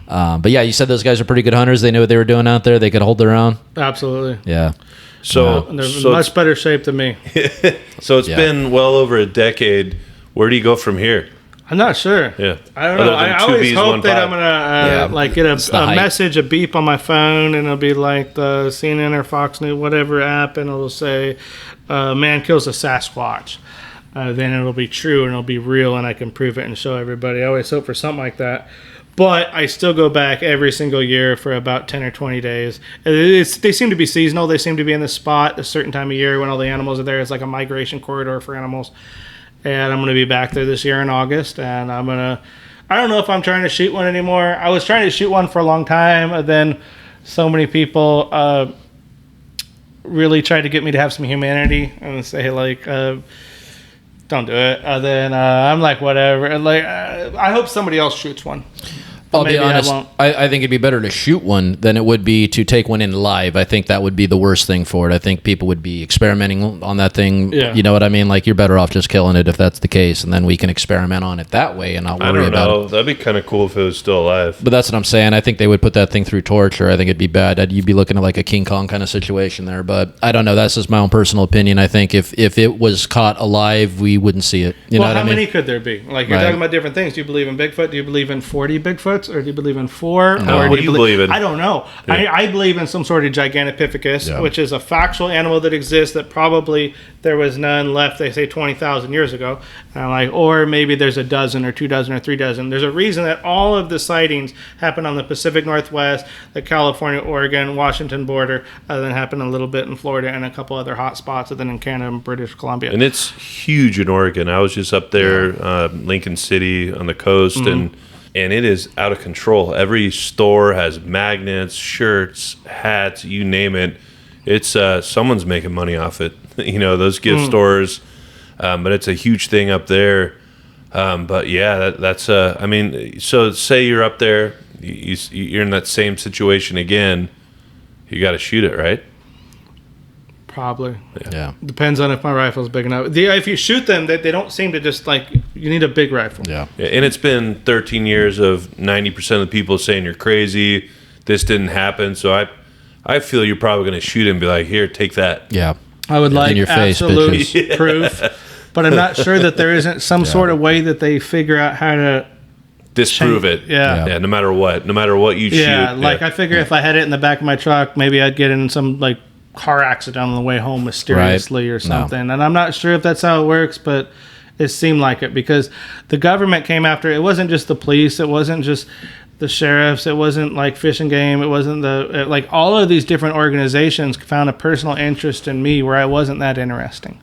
But yeah, you said those guys are pretty good hunters. They knew what they were doing out there. They could hold their own. Absolutely. Yeah. So, And they're in much better shape than me. so it's Yeah. been well over a decade. Where do you go from here? I'm not sure. Yeah. I don't know. Other than I two always bees, hope one that pod. I'm gonna get the a hype. message, a beep on my phone, and it'll be like the CNN or Fox News, whatever app, and it'll say, "Man kills a Sasquatch." Then it'll be true and it'll be real, and I can prove it and show everybody. I always hope for something like that. But I still go back every single year for about 10 or 20 days. They seem to be seasonal. They seem to be in the spot a certain time of year when all the animals are there. It's like a migration corridor for animals. And I'm going to be back there this year in August. And I don't know if I'm trying to shoot one anymore. I was trying to shoot one for a long time. And then so many people really tried to get me to have some humanity and say, like, don't do it. Then I'm like, whatever. And like, I hope somebody else shoots one. I'll be Maybe I honest. won't. I think it'd be better to shoot one than it would be to take one in live. I think that would be the worst thing for it. I think people would be experimenting on that thing. Yeah. You know what I mean? Like, you're better off just killing it if that's the case, and then we can experiment on it that way and not I worry don't about know. it. That'd be kind of cool if it was still alive. But that's what I'm saying. I think they would put that thing through torture. I think it'd be bad. You'd be looking at like a King Kong kind of situation there. But I don't know. That's just my own personal opinion. I think if it was caught alive, we wouldn't see it. You know Well, what how I mean? many could there be? Like, you're Right. talking about different things. Do you believe in Bigfoot? Do you believe in 40 Bigfoots? Or do you believe in 4? No, Or what do you believe in? I don't know. Yeah. I believe in some sort of Gigantopithecus, Yeah. which is a factual animal that exists that probably there was none left, they say 20,000 years ago. And I'm like, or maybe there's a dozen or 2 dozen or 3 dozen. There's a reason that all of the sightings happen on the Pacific Northwest, the California, Oregon, Washington border, and then happen a little bit in Florida and a couple other hot spots, and then in Canada and British Columbia. And it's huge in Oregon. I was just up there, Lincoln City on the coast, Mm-hmm. and it is out of control. Every store has magnets, shirts, hats, you name it. It's someone's making money off it. Those gift stores. but it's a huge thing up there. But yeah, that's I mean, so say you're up there, you're in that same situation again, you got to shoot it, right? Probably. Yeah. Depends on if my rifle's big enough. If you shoot them, they don't seem to just like, you need a big rifle. Yeah. And it's been 13 years of 90% of the people saying you're crazy, this didn't happen. So I feel you're probably going to shoot him and be like, here, take that. Yeah. I would like in your face, absolute bitches. proof, but I'm not sure that there isn't some sort of way that they figure out how to Disprove it. Yeah. No matter what you shoot. I figure if I had it in the back of my truck, maybe I'd get in some like car accident on the way home mysteriously or something. No. And I'm not sure if that's how it works, but it seemed like it because the government came after. It wasn't just the police. It wasn't just the sheriffs. It wasn't like Fish and Game. It wasn't like all of these different organizations found a personal interest in me where I wasn't that interesting,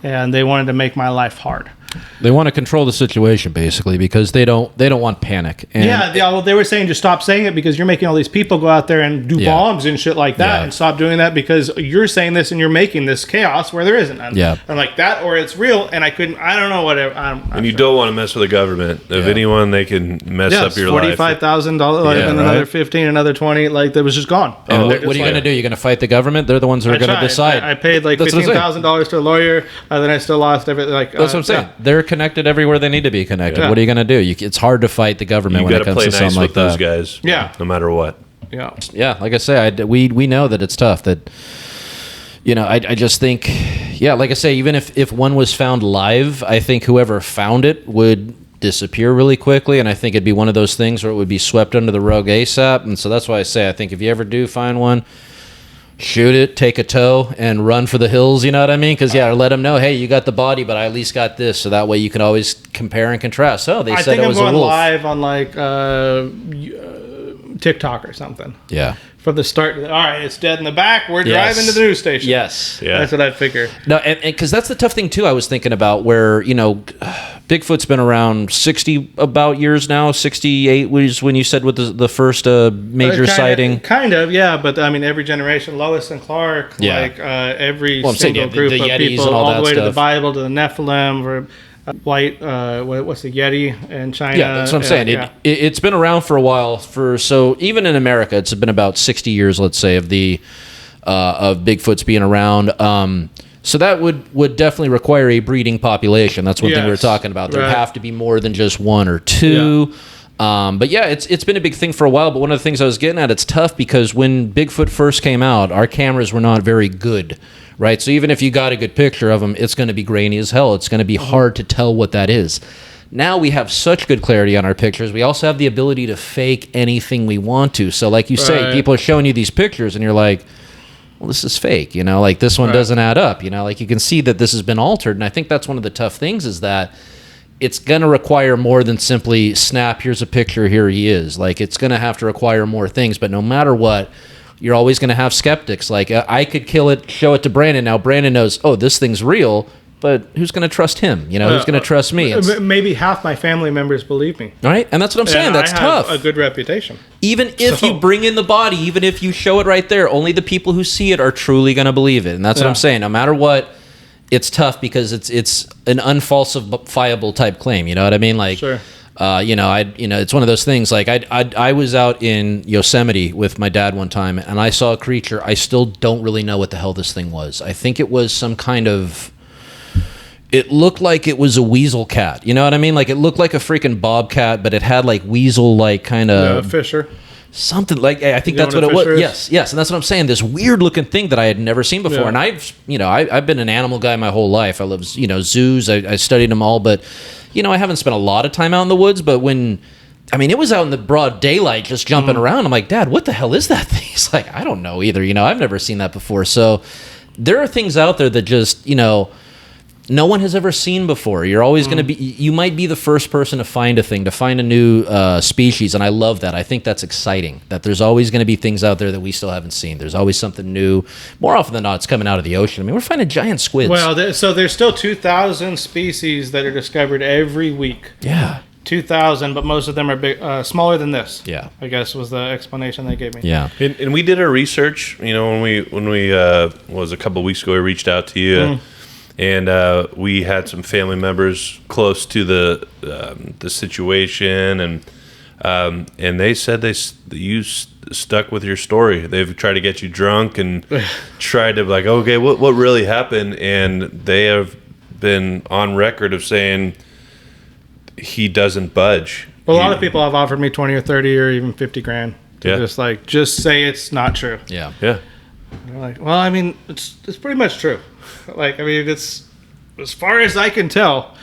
and they wanted to make my life hard. They want to control the situation basically because they don't want panic. And well, they were saying just stop saying it because you're making all these people go out there and do bombs and shit like that, and stop doing that because you're saying this and you're making this chaos where there isn't none. Yeah. I'm like that, or it's real, and I don't know whatever. And you don't want to mess with the government. If anyone, they can mess up your life. $45,000, and another 15, another 20. Like that was just gone. And what are you going to do? You're going to fight the government? They're the ones that are going to decide. I paid like $15,000 to a lawyer, then I still lost everything. Like that's what I'm saying. They're connected everywhere they need to be connected. Yeah. What are you going to do? It's hard to fight the government when it comes to something like that. You got to play nice with those guys. Yeah. No matter what. Yeah. Yeah. Like I say, we know that it's tough. That I just think, like I say, even if one was found live, I think whoever found it would disappear really quickly, and I think it'd be one of those things where it would be swept under the rug ASAP. And so that's why I say I think if you ever do find one, shoot it, take a tow, and run for the hills, you know what I mean? Because, let them know, hey, you got the body, but I at least got this, so that way you can always compare and contrast. Oh, they said it was a wolf. I think I'm going live on, like, TikTok or something. Yeah. From the start, all right, it's dead in the back, we're driving to the news station. Yes. Yeah. That's what I figure. No, and because that's the tough thing, too, I was thinking about where, Bigfoot's been around 60 about years now. 68 was when you said with the first major sighting. Kind of, yeah. But I mean, every generation, Lois and Clark, like every single group the of Yetis people, and all all that the way stuff. to the Bible, to the Nephilim, or white. What's the Yeti in China? Yeah, that's what I'm saying. It's been around for a while. So even in America, it's been about 60 years, let's say, of Bigfoot's being around. So that would definitely require a breeding population. That's one thing we were talking about. There'd have to be more than just one or two. Yeah. But it's been a big thing for a while. But one of the things I was getting at, it's tough because when Bigfoot first came out, our cameras were not very good, right? So even if you got a good picture of him, it's going to be grainy as hell. It's going to be hard to tell what that is. Now we have such good clarity on our pictures. We also have the ability to fake anything we want to. So like you say, people are showing you these pictures and you're like, well, this is fake, like this one doesn't add up, like you can see that this has been altered. And I think that's one of the tough things is that it's going to require more than simply snap, here's a picture, here he is. Like it's going to have to require more things, but no matter what, you're always going to have skeptics. Like I could kill it, show it to Brandon. Now Brandon knows, oh, this thing's real, but who's going to trust him? Who's going to trust me? Maybe half my family members believe me. Right? And that's what I'm saying. That's tough. I have a good reputation. Even if you bring in the body, even if you show it right there, only the people who see it are truly going to believe it. And that's what I'm saying. No matter what, it's tough because it's an unfalsifiable type claim. You know what I mean? Like, sure. It's one of those things. Like I was out in Yosemite with my dad one time, and I saw a creature. I still don't really know what the hell this thing was. I think it was some kind of. It looked like it was a weasel cat. You know what I mean? Like it looked like a freaking bobcat, but it had like weasel-like kind of Fisher. Something like I think that's what it was. Yes, and that's what I'm saying. This weird-looking thing that I had never seen before. And I've been an animal guy my whole life. I love zoos. I studied them all, but I haven't spent a lot of time out in the woods. But it was out in the broad daylight, just jumping around. I'm like, Dad, what the hell is that thing? He's like, I don't know either. I've never seen that before. So there are things out there that just no one has ever seen before. You're always going to be, you might be the first person to find a thing, to find a new species. And I love that. I think that's exciting, that there's always going to be things out there that we still haven't seen. There's always something new. More often than not, it's coming out of the ocean. We're finding giant squids. Well, so there's still 2,000 species that are discovered every week. Yeah. 2,000, but most of them are big, smaller than this. Yeah. I guess was the explanation they gave me. Yeah. And we did our research, when we was a couple of weeks ago, we reached out to you. and we had some family members close to the situation, and they said you stuck with your story. They've tried to get you drunk and tried to like, okay, what really happened? And they have been on record of saying he doesn't budge. Well, a lot of people have offered me 20 or 30 or even 50 grand to just say it's not true. Yeah. Yeah. And they're like, well, I mean, it's pretty much true. Like, I mean, it's as far as I can tell.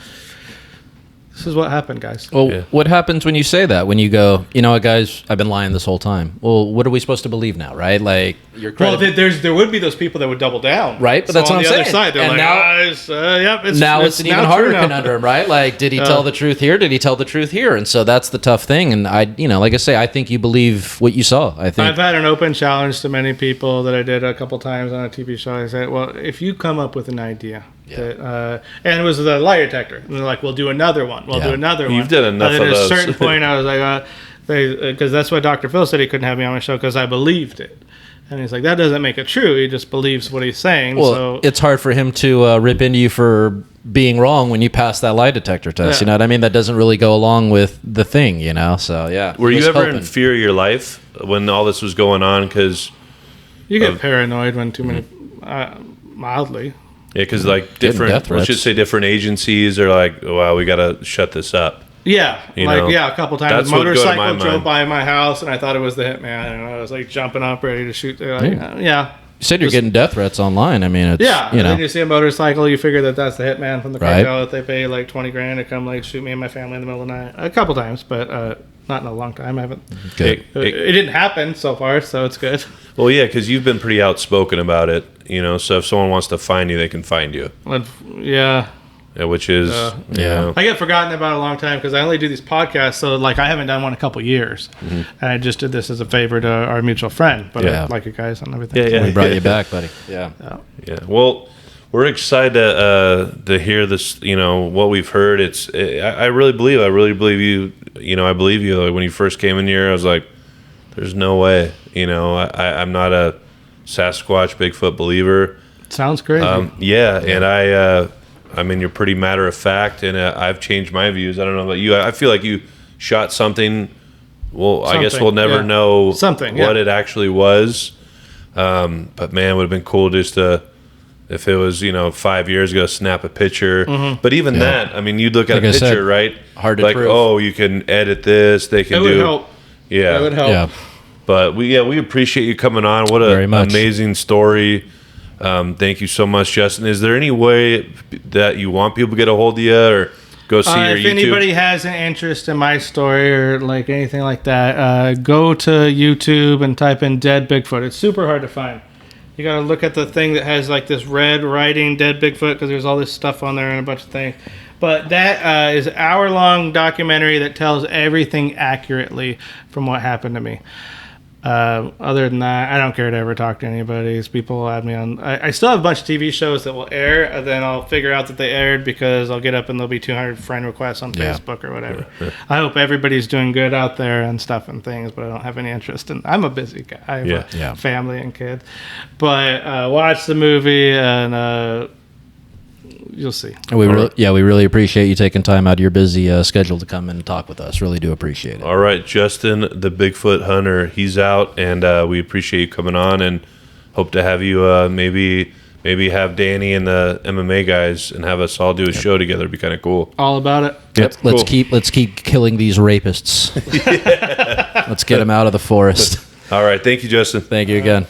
This is what happened, guys. Well, what happens when you say that? When you go, you know what, guys, I've been lying this whole time. Well, what are we supposed to believe now, right? Like, you're well, there would be those people that would double down, right? But so that's what on I'm the saying. other side, they're And like, it's an even harder conundrum, right? Like, did he tell the truth here? Did he tell the truth here? And so that's the tough thing. And like I say, I think you believe what you saw. I think I've had an open challenge to many people that I did a couple times on a TV show. I said, well, if you come up with an idea. That, and it was the lie detector. And they're like, we'll do another one. We'll do another one. You've done enough and of those. At a certain point, I was like, because that's why Dr. Phil said he couldn't have me on my show because I believed it. And he's like, that doesn't make it true. He just believes what he's saying. Well, so it's hard for him to rip into you for being wrong when you pass that lie detector test. You know what I mean? That doesn't really go along with the thing, you know? So, yeah. Were you ever in fear of your life when all this was going on? Because you get paranoid when too many, mildly. Yeah, because like different, let's just say different agencies are like, oh, wow, we got to shut this up. Yeah, a couple times. That's A motorcycle what drove by my house, and I thought it was the hitman, and I was like jumping up, ready to shoot. Like, You said you're getting death threats online. I mean, it's and then you see a motorcycle, you figure that that's the hitman from the cartel that they pay like 20 grand to come like shoot me and my family in the middle of the night. A couple times, but not in a long time. I haven't. Good. It didn't happen so far, so it's good. Well, yeah, because you've been pretty outspoken about it, you know. So if someone wants to find you, they can find you. Yeah, which is you know. I get forgotten about a long time because I only do these podcasts. So like I haven't done one in a couple years, and I just did this as a favor to our mutual friend. But I like you guys and everything. We brought you back, buddy. Yeah. Well, we're excited to hear this. You know what we've heard. I really believe you. You know, I believe you. Like when you first came in here, I was like, "There's no way." You know, I'm not a Sasquatch, Bigfoot believer. Sounds crazy. And I mean, you're pretty matter of fact, and I've changed my views. I don't know about you. I feel like you shot something. Well, I guess we'll never know what it actually was. But man, it would have been cool just to, if it was 5 years ago, snap a picture. But even that, I mean, you'd look at a picture, right? Hard to like, prove. oh, you can edit this. They can it would help. Yeah, it would help. Yeah. But we appreciate you coming on. What an amazing story. Thank you so much, Justin. Is there any way that you want people to get a hold of you or go see your YouTube? If anybody has an interest in my story or like anything like that, go to YouTube and type in Dead Bigfoot. It's super hard to find. You got to look at the thing that has like this red writing, Dead Bigfoot, because there's all this stuff on there and a bunch of things. But that is an hour-long documentary that tells everything accurately from what happened to me. Other than that, I don't care to ever talk to anybody. People will add me on. I still have a bunch of TV shows that will air, and then I'll figure out that they aired because I'll get up and there'll be 200 friend requests on Facebook or whatever. I hope everybody's doing good out there and stuff and things, but I don't have any interest in. I'm a busy guy. I have a family and kids. But watch the movie and you'll see. We really appreciate you taking time out of your busy schedule to come and talk with us. Really do appreciate it. All right, Justin, the Bigfoot Hunter, he's out, and we appreciate you coming on, and hope to have you maybe have Danny and the MMA guys and have us all do a show together. It'd be kind of cool. All about it. Yep. Let's keep killing these rapists. Let's get them out of the forest. All right, thank you, Justin. Thank you again.